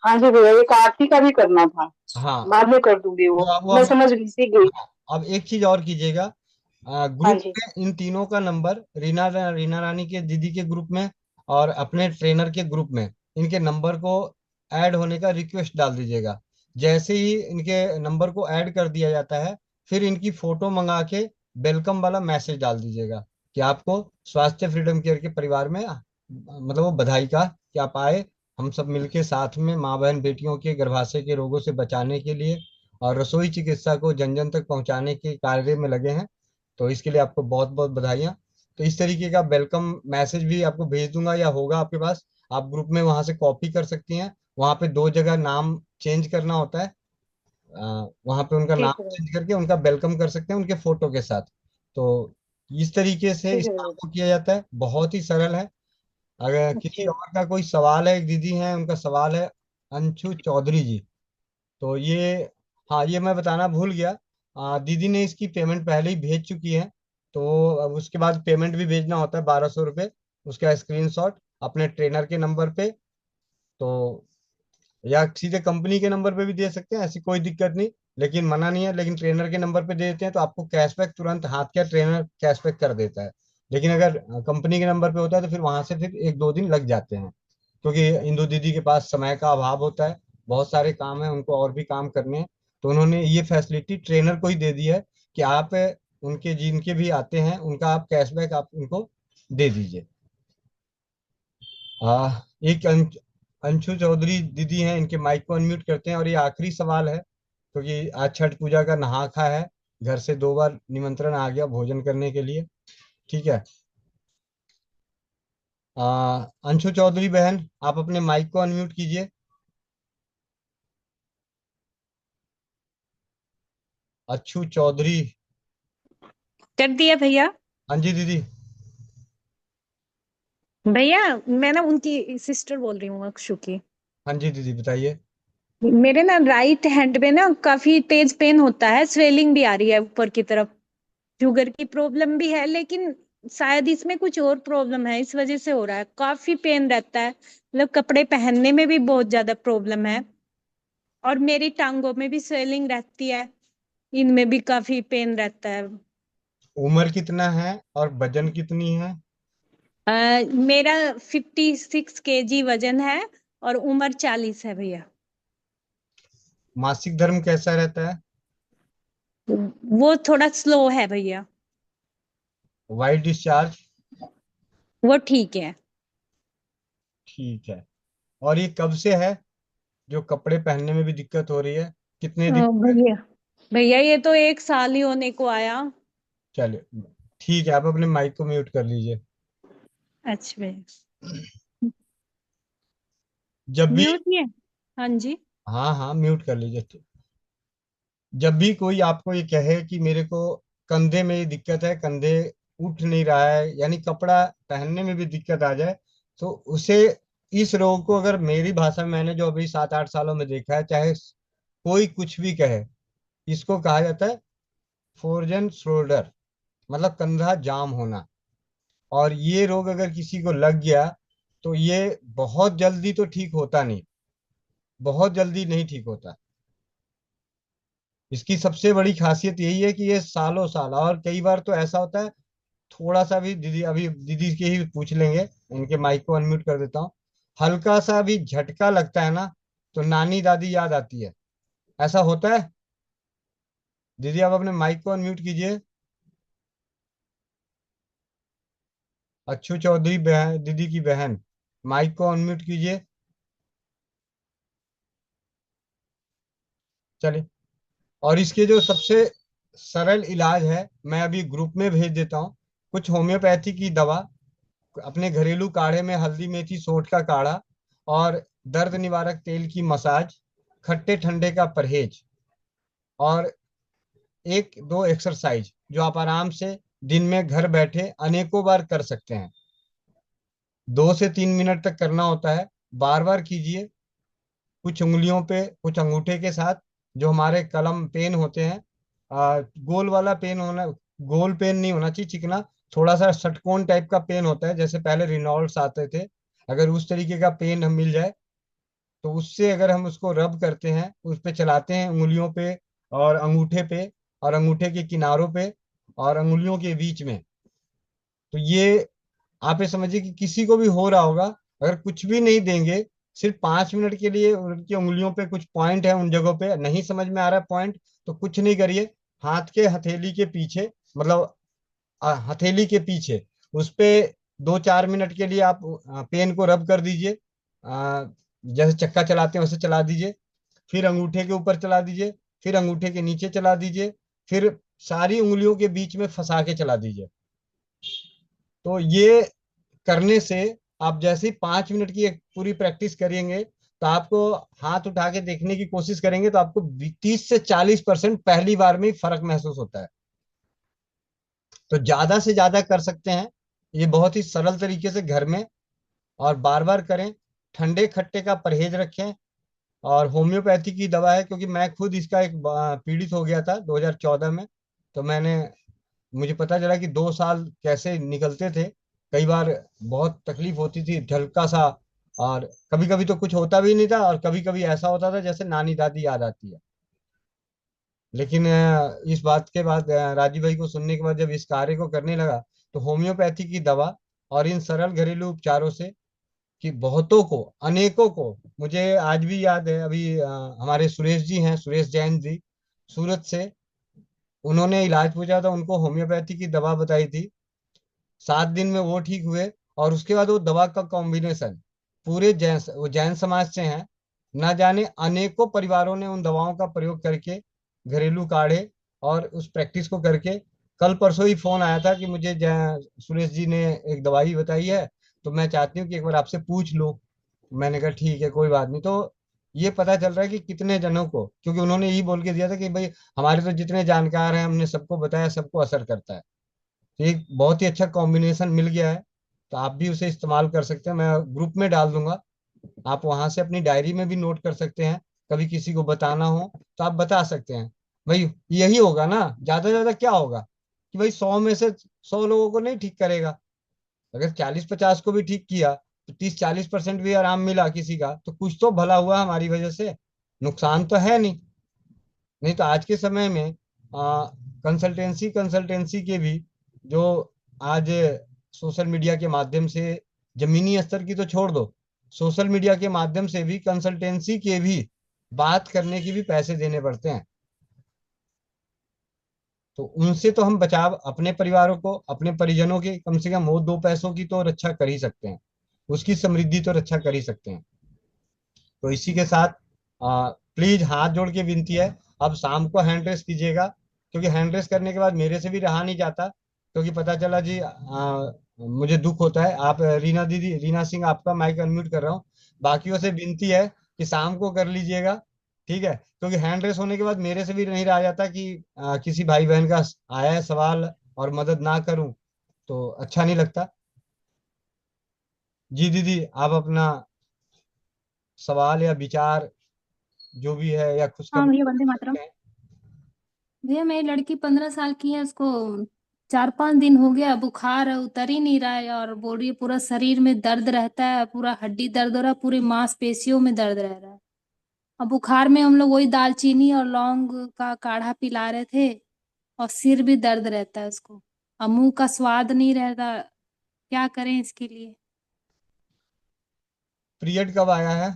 Speaker 6: हाँ जी भैया, एक आरती का भी करना था,
Speaker 2: हाँ,
Speaker 6: बाद में कर दूंगी
Speaker 2: वो
Speaker 6: वो,
Speaker 2: आप वो
Speaker 6: मैं
Speaker 2: अब
Speaker 6: समझ गई, सीख गई।
Speaker 2: अब एक चीज और कीजिएगा।
Speaker 6: हाँ
Speaker 2: ग्रुप
Speaker 6: जी।
Speaker 2: में इन तीनों का नंबर, रीना रानी के दीदी के ग्रुप में और अपने ट्रेनर के ग्रुप में, इनके नंबर को ऐड होने का रिक्वेस्ट डाल दीजिएगा। जैसे ही इनके नंबर को ऐड कर दिया जाता है, फिर इनकी फोटो मंगा के वेलकम वाला मैसेज डाल दीजिएगा कि आपको स्वास्थ्य फ्रीडम केयर के परिवार में मतलब वो बधाई का, कि आप आए, हम सब मिलके साथ में माँ बहन बेटियों के गर्भाशय के रोगों से बचाने के लिए और रसोई चिकित्सा को जन जन तक पहुंचाने के कार्य में लगे हैं। तो इसके लिए आपको बहुत बहुत बधाइयाँ। तो इस तरीके का वेलकम मैसेज भी आपको भेज दूंगा, या होगा आपके पास, आप ग्रुप में वहां से कॉपी कर सकती हैं। वहां पे दो जगह नाम चेंज करना होता है, वहां पे उनका नाम
Speaker 6: ठीक है भैया।
Speaker 2: चेंज करके उनका वेलकम कर सकते हैं उनके फोटो के साथ। तो इस तरीके से
Speaker 6: ठीक
Speaker 2: इस
Speaker 6: है
Speaker 2: काम
Speaker 6: भैया।
Speaker 2: को किया जाता है, बहुत ही सरल है। अगर किसी
Speaker 6: अच्छा।
Speaker 2: और का कोई सवाल है, एक दीदी है उनका सवाल है, अंशु चौधरी जी। तो ये, हाँ ये मैं बताना भूल गया, दीदी ने इसकी पेमेंट पहले ही भेज चुकी है। तो अब उसके बाद पेमेंट भी भेजना होता है, 1200 रुपये, उसका स्क्रीनशॉट अपने ट्रेनर के नंबर पे। तो या सीधे कंपनी के नंबर पे भी दे सकते हैं, ऐसी कोई दिक्कत नहीं, लेकिन मना नहीं है। लेकिन ट्रेनर के नंबर पे दे देते हैं तो आपको कैशबैक तुरंत हाथ क्या, ट्रेनर कैशबैक कर देता है। लेकिन अगर कंपनी के नंबर पे होता है तो फिर वहां से फिर 1-2 दिन लग जाते हैं, क्योंकि इंदु दीदी के पास समय का अभाव होता है, बहुत सारे काम है उनको, और भी काम करने हैं। तो उन्होंने ये फैसिलिटी ट्रेनर को ही दे दी है कि आप उनके जिनके भी आते हैं उनका आप कैशबैक आप उनको दे दीजिए। एक अंशु चौधरी दीदी हैं, इनके माइक को अनम्यूट करते हैं, और ये आखिरी सवाल है क्योंकि आज छठ पूजा का नहा खा है, घर से 2 बार निमंत्रण आ गया भोजन करने के लिए। ठीक है। अंशु चौधरी बहन, आप अपने माइक को अनम्यूट कीजिए। अच्छू चौधरी।
Speaker 7: कर दिया भैया।
Speaker 2: हाँ जी दीदी।
Speaker 7: भैया मैं ना उनकी सिस्टर बोल रही हूँ, अक्षु की।
Speaker 2: हाँ जी दीदी बताइए।
Speaker 7: मेरे ना राइट हैंड में ना काफी तेज पेन होता है, स्वेलिंग भी आ रही है ऊपर की तरफ। शुगर की प्रॉब्लम भी है, लेकिन शायद इसमें कुछ और प्रॉब्लम है, इस वजह से हो रहा है। काफी पेन रहता है, मतलब कपड़े पहनने में भी बहुत ज्यादा प्रॉब्लम है। और मेरी टांगों में भी स्वेलिंग रहती है, इनमें भी काफी पेन रहता है।
Speaker 2: उम्र कितना है और वजन कितनी है?
Speaker 7: मेरा 56 kg वजन है और उम्र 40 है भैया।
Speaker 2: मासिक धर्म कैसा रहता है?
Speaker 7: वो थोड़ा स्लो है भैया।
Speaker 2: White discharge?
Speaker 7: वो ठीक है।
Speaker 2: ठीक है। और ये कब से है जो कपड़े पहनने में भी दिक्कत हो रही है? कितने दिन से?
Speaker 7: भैया भैया ये तो 1 साल ही होने को आया।
Speaker 2: चलिए ठीक है, आप अपने माइक को म्यूट कर लीजिए।
Speaker 7: अच्छा भैया।
Speaker 2: जब भी,
Speaker 7: म्यूट ही है। हाँ जी।
Speaker 2: हाँ हाँ म्यूट कर लीजिए, ठीक। जब भी कोई आपको ये कहे कि मेरे को कंधे में ये दिक्कत है, कंधे उठ नहीं रहा है, यानी कपड़ा पहनने में भी दिक्कत आ जाए, तो उसे, इस रोग को अगर मेरी भाषा में मैंने जो अभी 7-8 सालों में देखा है, चाहे कोई कुछ भी कहे, इसको कहा जाता है फोर्जन शोल्डर, मतलब कंधा जाम होना। और ये रोग अगर किसी को लग गया तो ये बहुत जल्दी तो ठीक होता नहीं, बहुत जल्दी नहीं ठीक होता। इसकी सबसे बड़ी खासियत यही है कि ये सालों साल, और कई बार तो ऐसा होता है, थोड़ा सा भी दीदी, अभी दीदी के ही पूछ लेंगे, उनके माइक को अनम्यूट कर देता हूँ। हल्का सा भी झटका लगता है ना, तो नानी दादी याद आती है, ऐसा होता है? दीदी आप अपने माइक को अनम्यूट कीजिए। अच्छू चौधरी बहन, दीदी की बहन, माइक को अनम्यूट कीजिए। चलिए। और इसके जो सबसे सरल इलाज है, मैं अभी ग्रुप में भेज देता हूँ, कुछ होम्योपैथी की दवा, अपने घरेलू काढ़े में हल्दी मेथी सोंठ का काढ़ा, और दर्द निवारक तेल की मसाज, खट्टे ठंडे का परहेज, और 1-2 एक्सरसाइज जो आप आराम से दिन में घर बैठे अनेकों बार कर सकते हैं। 2 से 3 मिनट तक करना होता है, बार बार कीजिए। कुछ उंगलियों पे, कुछ अंगूठे के साथ, जो हमारे कलम पेन होते हैं, गोल वाला पेन होना, गोल पेन नहीं होना चाहिए चिकना, थोड़ा सा षटकोण टाइप का पेन होता है, जैसे पहले रिनॉल्ड्स आते थे, अगर उस तरीके का पेन हम मिल जाए, तो उससे अगर हम उसको रब करते हैं, उस पे चलाते हैं उंगलियों पे और अंगूठे पे और अंगूठे के किनारों पे और अंगुलियों के बीच में, तो ये आप ये समझिए कि किसी को भी हो रहा होगा, अगर कुछ भी नहीं देंगे, सिर्फ 5 मिनट के लिए उनकी उंगलियों पे कुछ पॉइंट है, उन जगहों पे नहीं समझ में आ रहा है पॉइंट, तो कुछ नहीं करिए, हाथ के हथेली के पीछे, मतलब हथेली के पीछे, उस पे 2-4 मिनट के लिए आप पेन को रब कर दीजिए, जैसे चक्का चलाते हैं वैसे चला दीजिए, फिर अंगूठे के ऊपर चला दीजिए, फिर अंगूठे के नीचे चला दीजिए, फिर सारी उंगलियों के बीच में फंसा के चला दीजिए। तो ये करने से, आप जैसे ही 5 मिनट की एक पूरी प्रैक्टिस करेंगे, तो आपको, हाथ उठा के देखने की कोशिश करेंगे तो आपको 30 से 40% पहली बार में ही फर्क महसूस होता है। तो ज्यादा से ज्यादा कर सकते हैं, ये बहुत ही सरल तरीके से घर में, और बार बार करें। ठंडे खट्टे का परहेज रखें, और होम्योपैथी की दवा है, क्योंकि मैं खुद इसका एक पीड़ित हो गया था 2014 में, तो मुझे पता चला कि 2 साल कैसे निकलते थे, कई बार बहुत तकलीफ होती थी, ढलका सा, और कभी कभी तो कुछ होता भी नहीं था, और कभी कभी ऐसा होता था जैसे नानी दादी याद आती है। लेकिन इस बात के बाद, राजीव भाई को सुनने के बाद जब इस कार्य को करने लगा, तो होम्योपैथी की दवा और इन सरल घरेलू उपचारों से कि बहुतों को, अनेकों को, मुझे आज भी याद है, अभी हमारे सुरेश जी हैं, सुरेश जैन जी, सूरत से, उन्होंने इलाज पूछा था, उनको होम्योपैथी की दवा बताई थी, 7 दिन में वो ठीक हुए। और उसके बाद वो दवा का कॉम्बिनेशन पूरे जैन, वो जैन समाज से हैं, न जाने अनेकों परिवारों ने उन दवाओं का प्रयोग करके घरेलू काढ़े और उस प्रैक्टिस को करके, कल परसों ही फोन आया था कि मुझे सुरेश जी ने एक दवाई बताई है, तो मैं चाहती हूँ कि एक बार आपसे पूछ लो। मैंने कहा ठीक है, कोई बात नहीं। तो ये पता चल रहा है कि कितने जनों को, क्योंकि उन्होंने यही बोल के दिया था कि भाई हमारे तो जितने जानकार हैं हमने सबको बताया, सबको असर करता है। तो एक बहुत ही अच्छा कॉम्बिनेशन मिल गया है, तो आप भी उसे इस्तेमाल कर सकते हैं, मैं ग्रुप में डाल दूंगा, आप वहां से अपनी डायरी में भी नोट कर सकते हैं, कभी किसी को बताना हो तो आप बता सकते हैं। भाई यही होगा ना, ज्यादा से ज्यादा क्या होगा कि भाई 100 में से 100 लोगों को नहीं ठीक करेगा। अगर 40-50 को भी ठीक किया तो 30-40% भी आराम मिला किसी का, तो कुछ तो भला हुआ हमारी वजह से, नुकसान तो है नहीं। नहीं तो आज के समय में कंसल्टेंसी कंसल्टेंसी के भी जो आज सोशल मीडिया के माध्यम से, जमीनी स्तर की तो छोड़ दो, सोशल मीडिया के माध्यम से भी कंसल्टेंसी के भी बात करने की भी पैसे देने पड़ते हैं। तो उनसे तो हम बचाव अपने परिवारों को, अपने परिजनों के, कम से कम वो 2 पैसों की तो रक्षा कर ही सकते हैं, उसकी समृद्धि तो रक्षा कर ही सकते हैं। तो इसी के साथ प्लीज हाथ जोड़ के विनती है, अब शाम को हैंड रेस कीजिएगा, क्योंकि हैंड रेस करने के बाद मेरे से भी रहा नहीं जाता, क्योंकि पता चला जी मुझे दुख होता है। आप रीना दीदी, रीना सिंह, आपका माइक अनम्यूट कर रहा हूँ, बाकियों से विनती है कि शाम को कर लीजिएगा, ठीक है, क्योंकि हैंड रेस होने के बाद मेरे से भी नहीं रहा जाता कि किसी भाई बहन का आया है सवाल और मदद ना करूं तो अच्छा नहीं लगता। जी दीदी, आप अपना सवाल या विचार जो भी है या
Speaker 8: हाँ
Speaker 2: खुशखबरी
Speaker 8: भैया, वंदे मातरम।
Speaker 2: है।
Speaker 8: भैया मेरी लड़की 15 साल की है, उसको 4-5 दिन हो गया बुखार है, उतर ही नहीं रहा है, और बोल रही है पूरा शरीर में दर्द रहता है, पूरा हड्डी दर्द हो रहा है, पूरी मांसपेशियों में दर्द रह रहा है। और बुखार में हम लोग वही दालचीनी और लौंग का काढ़ा पिला रहे थे, और सिर भी दर्द रहता है उसको, और मुंह का स्वाद नहीं रहता। क्या करें इसके लिए?
Speaker 2: पीरियड कब आया है?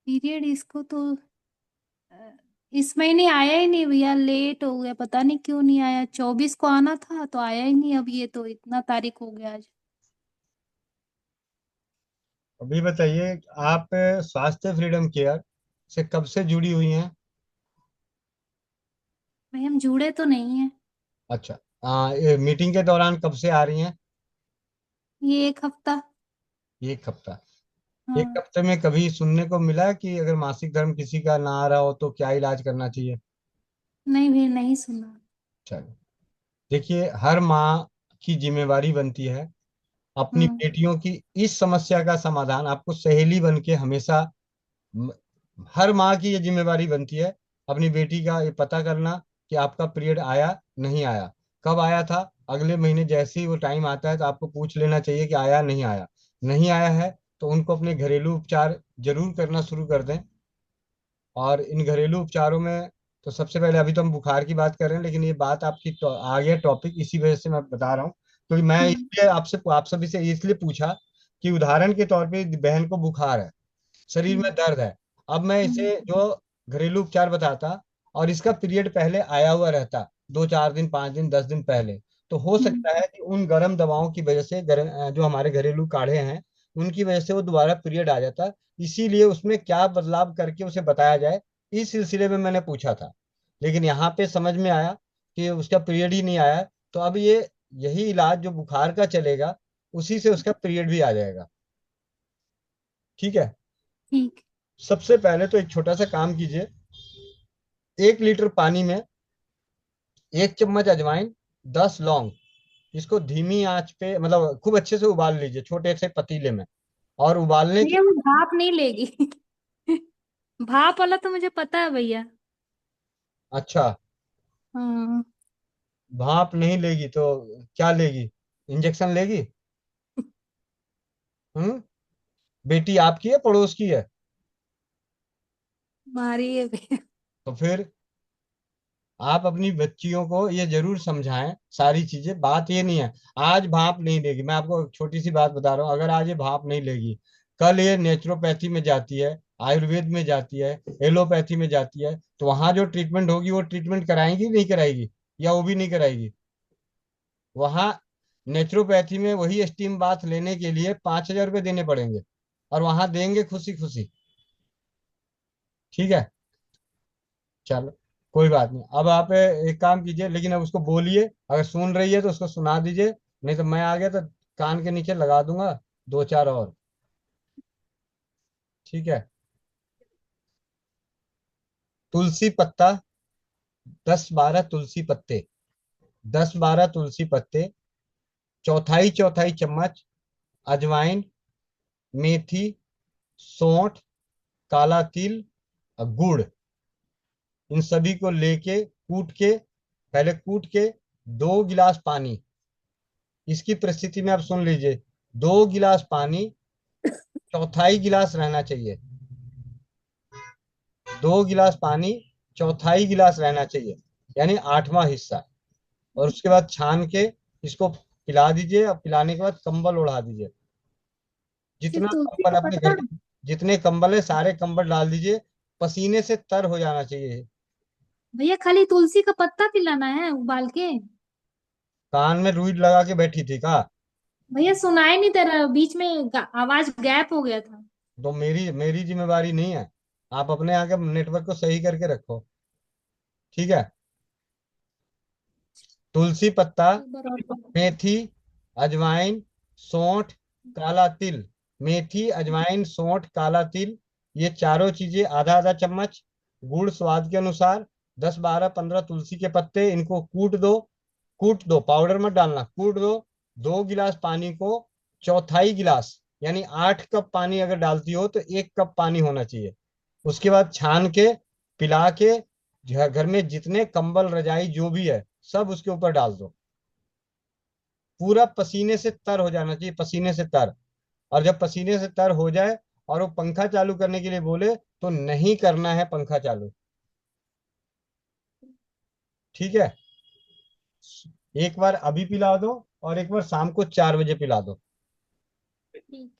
Speaker 8: पीरियड इसको तो अ, इस महीने आया ही नहीं भैया, लेट हो गया, पता नहीं क्यों नहीं आया। 24 को आना था तो आया ही नहीं, अब ये तो इतना तारीख हो गया आज।
Speaker 2: अभी बताइए, आप स्वास्थ्य फ्रीडम केयर से कब से जुड़ी हुई हैं?
Speaker 8: भाई हम जुड़े तो नहीं है।
Speaker 2: अच्छा, ये मीटिंग के दौरान कब से आ रही हैं?
Speaker 8: ये 1 हफ्ता।
Speaker 2: 1 हफ्ता। एक
Speaker 8: हाँ।
Speaker 2: हफ्ते में कभी सुनने को मिला कि अगर मासिक धर्म किसी का ना आ रहा हो तो क्या इलाज करना चाहिए?
Speaker 8: नहीं भैया, नहीं सुना।
Speaker 2: चलो, देखिए, हर माँ की जिम्मेवारी बनती है अपनी
Speaker 8: हम्म।
Speaker 2: बेटियों की इस समस्या का समाधान, आपको सहेली बन के हमेशा, म- हर माँ की ये जिम्मेवारी बनती है अपनी बेटी का ये पता करना कि आपका पीरियड आया नहीं आया, कब आया था। अगले महीने जैसे ही वो टाइम आता है तो आपको पूछ लेना चाहिए कि आया नहीं आया। नहीं आया है तो उनको अपने घरेलू उपचार जरूर करना शुरू कर दें। और इन घरेलू उपचारों में तो सबसे पहले, अभी तो हम बुखार की बात कर रहे हैं, लेकिन ये बात आपकी आ गया टॉपिक, इसी वजह से मैं बता रहा हूँ, क्योंकि मैं
Speaker 8: हम्म।
Speaker 2: इसलिए आपसे, आप सभी से इसलिए पूछा कि उदाहरण के तौर पे बहन को बुखार है, शरीर में
Speaker 8: हम्म।
Speaker 2: दर्द है, अब मैं
Speaker 8: हम्म।
Speaker 2: इसे जो घरेलू उपचार बताता और इसका पीरियड पहले आया हुआ रहता 2-4 दिन, 5 दिन, 10 दिन पहले, तो हो
Speaker 8: हम्म।
Speaker 2: सकता है कि उन गर्म दवाओं की वजह से, जो हमारे घरेलू काढ़े हैं उनकी वजह से वो दोबारा पीरियड आ जाता। इसीलिए उसमें क्या बदलाव करके उसे बताया जाए, इस सिलसिले में मैंने पूछा था। लेकिन यहाँ पे समझ में आया कि उसका पीरियड ही नहीं आया, तो अब ये यही इलाज जो बुखार का चलेगा, उसी से उसका पीरियड भी आ जाएगा। ठीक है।
Speaker 8: ठीक।
Speaker 2: सबसे पहले तो एक छोटा सा काम कीजिए, 1 लीटर पानी में 1 चम्मच अजवाइन, 10 लौंग, इसको धीमी आंच पे, मतलब खूब अच्छे से उबाल लीजिए छोटे से पतीले में। और उबालने के,
Speaker 8: भैया वो भाप नहीं लेगी। भाप वाला तो मुझे पता है भैया।
Speaker 2: अच्छा,
Speaker 8: हाँ।
Speaker 2: भाप नहीं लेगी तो क्या लेगी? इंजेक्शन लेगी? हम्म। बेटी आपकी है, पड़ोस की है?
Speaker 8: मारी है भैया।
Speaker 2: तो फिर आप अपनी बच्चियों को ये जरूर समझाएं सारी चीजें। बात ये नहीं है आज भाप नहीं लेगी, मैं आपको एक छोटी सी बात बता रहा हूँ, अगर आज ये भाप नहीं लेगी, कल ये नेचुरोपैथी में जाती है, आयुर्वेद में जाती है, एलोपैथी में जाती है, तो वहां जो ट्रीटमेंट होगी वो ट्रीटमेंट कराएंगी नहीं कराएगी, या वो भी नहीं कराएगी। वहां नेचुरोपैथी में वही स्टीम बाथ लेने के लिए 5,000 रुपये देने पड़ेंगे, और वहां देंगे खुशी खुशी। ठीक है, चलो कोई बात नहीं। अब आप एक काम कीजिए, लेकिन अब उसको बोलिए, अगर सुन रही है तो उसको सुना दीजिए, नहीं तो मैं आ गया तो कान के नीचे लगा दूंगा दो चार और। ठीक है, तुलसी पत्ता 10-12 तुलसी पत्ते, 10-12 तुलसी पत्ते, चौथाई चौथाई चम्मच अजवाइन, मेथी, सौंठ, काला तिल और गुड़, इन सभी को लेके कूट के, पहले कूट के 2 गिलास पानी, इसकी परिस्थिति में आप सुन लीजिए, 2 गिलास पानी चौथाई गिलास रहना चाहिए, 2 गिलास पानी चौथाई गिलास रहना चाहिए, यानी 8वां हिस्सा। और उसके बाद छान के इसको पिला दीजिए, और पिलाने के बाद कंबल ओढ़ा दीजिए,
Speaker 8: सिर्फ
Speaker 2: जितना
Speaker 8: तुलसी
Speaker 2: कंबल
Speaker 8: का
Speaker 2: अपने
Speaker 8: पत्ता?
Speaker 2: घर के जितने कंबल है सारे कंबल डाल दीजिए, पसीने से तर हो जाना चाहिए।
Speaker 8: भैया खाली तुलसी का पत्ता पिलाना है उबाल के?
Speaker 2: कान में रुई लगा के बैठी थी का?
Speaker 8: भैया सुनाई नहीं दे रहा, बीच में आवाज गैप हो गया था।
Speaker 2: तो मेरी मेरी जिम्मेवारी नहीं है, आप अपने यहाँ के नेटवर्क को सही करके रखो। ठीक है, तुलसी पत्ता,
Speaker 8: एक बार और बोलो।
Speaker 2: मेथी, अजवाइन, सौंठ, काला तिल, मेथी अजवाइन सौंठ काला तिल, ये चारों चीजें आधा आधा चम्मच, गुड़ स्वाद के अनुसार, 10-12-15 तुलसी के पत्ते, इनको कूट दो, पाउडर मत डालना, कूट दो। 2 गिलास पानी को चौथाई गिलास, यानी 8 कप पानी अगर डालती हो तो 1 कप पानी होना चाहिए। उसके बाद छान के पिला के, घर में जितने कंबल रजाई जो भी है सब उसके ऊपर डाल दो, पूरा पसीने से तर हो जाना चाहिए, पसीने से तर। और जब पसीने से तर हो जाए और वो पंखा चालू करने के लिए बोले तो नहीं करना है पंखा चालू। ठीक है, एक बार अभी पिला दो और एक बार शाम को 4 बजे पिला दो।
Speaker 8: ठीक,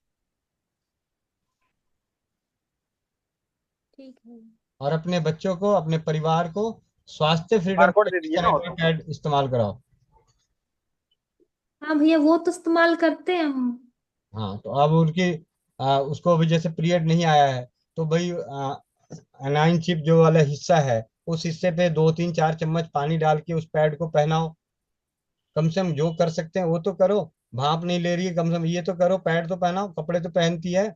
Speaker 8: ठीक है।
Speaker 2: और अपने बच्चों को, अपने परिवार को स्वास्थ्य फ्रीडम
Speaker 6: बारकोड दे दीजिए ना वो
Speaker 2: सैनिटरी
Speaker 6: तो।
Speaker 2: पैड इस्तेमाल कराओ।
Speaker 8: हाँ भैया वो तो इस्तेमाल करते हैं हम।
Speaker 2: हाँ, तो अब उनकी उसको अभी जैसे पीरियड नहीं आया है, तो भाई अनाइन चिप जो वाला हिस्सा है, उस हिस्से पे 2-3-4 चम्मच पानी डाल के उस पैड को पहनाओ। कम से कम जो कर सकते हैं वो तो करो, भाप नहीं ले रही है, कम से कम ये तो करो, पैड तो पहनाओ, कपड़े तो पहनती है।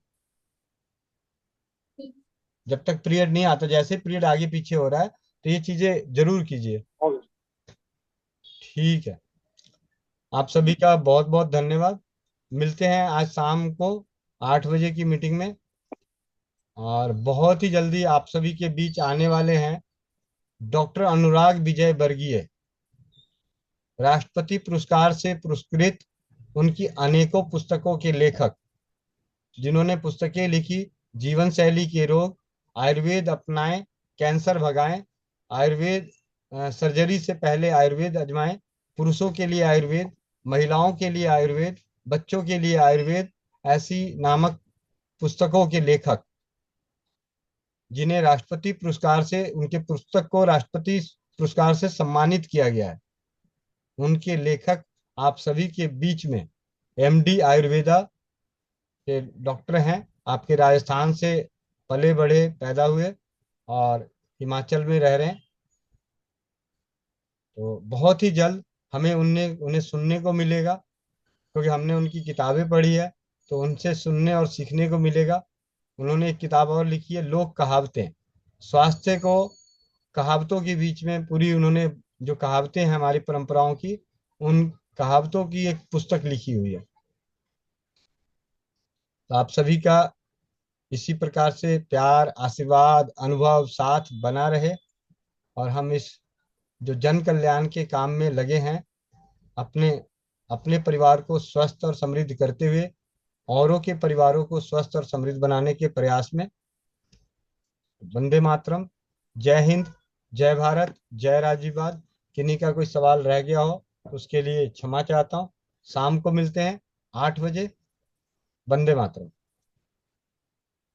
Speaker 8: ठीक।
Speaker 2: जब तक पीरियड नहीं आता, जैसे पीरियड आगे पीछे हो रहा है तो ये चीजें जरूर कीजिए। ठीक है, आप सभी का बहुत बहुत धन्यवाद। मिलते हैं आज शाम को 8 बजे की मीटिंग में, और बहुत ही जल्दी आप सभी के बीच आने वाले हैं डॉक्टर अनुराग विजय वर्गीय, राष्ट्रपति पुरस्कार से पुरस्कृत, उनकी अनेकों पुस्तकों के लेखक, जिन्होंने पुस्तकें लिखी, जीवन शैली के रोग, आयुर्वेद अपनाएं, कैंसर भगाएं, आयुर्वेद सर्जरी से पहले आयुर्वेद आजमाएं, पुरुषों के लिए आयुर्वेद, महिलाओं के लिए आयुर्वेद, बच्चों के लिए आयुर्वेद, ऐसी नामक पुस्तकों के लेखक, जिन्हें राष्ट्रपति पुरस्कार से, उनके पुस्तक को राष्ट्रपति पुरस्कार से सम्मानित किया गया है, उनके लेखक आप सभी के बीच में एमडी आयुर्वेदा के डॉक्टर हैं, आपके राजस्थान से पले बढ़े पैदा हुए और हिमाचल में रह रहे हैं। तो बहुत ही जल्द हमें उन्हें उन्हें सुनने को मिलेगा, क्योंकि हमने उनकी किताबें पढ़ी है, तो उनसे सुनने और सीखने को मिलेगा। उन्होंने एक किताब और लिखी है, लोक कहावतें, स्वास्थ्य को कहावतों के बीच में पूरी, उन्होंने जो कहावतें हैं हमारी परंपराओं की, उन कहावतों की एक पुस्तक लिखी हुई है। तो आप सभी का इसी प्रकार से प्यार, आशीर्वाद, अनुभव साथ बना रहे, और हम इस जो जन कल्याण के काम में लगे हैं, अपने अपने परिवार को स्वस्थ और समृद्ध करते हुए औरों के परिवारों को स्वस्थ और समृद्ध बनाने के प्रयास में। वंदे मातरम, जय हिंद, जय भारत, जय राजीववाद। किन्हीं का कोई सवाल रह गया हो तो उसके लिए क्षमा चाहता हूँ। शाम को मिलते हैं 8 बजे। वंदे मातरम।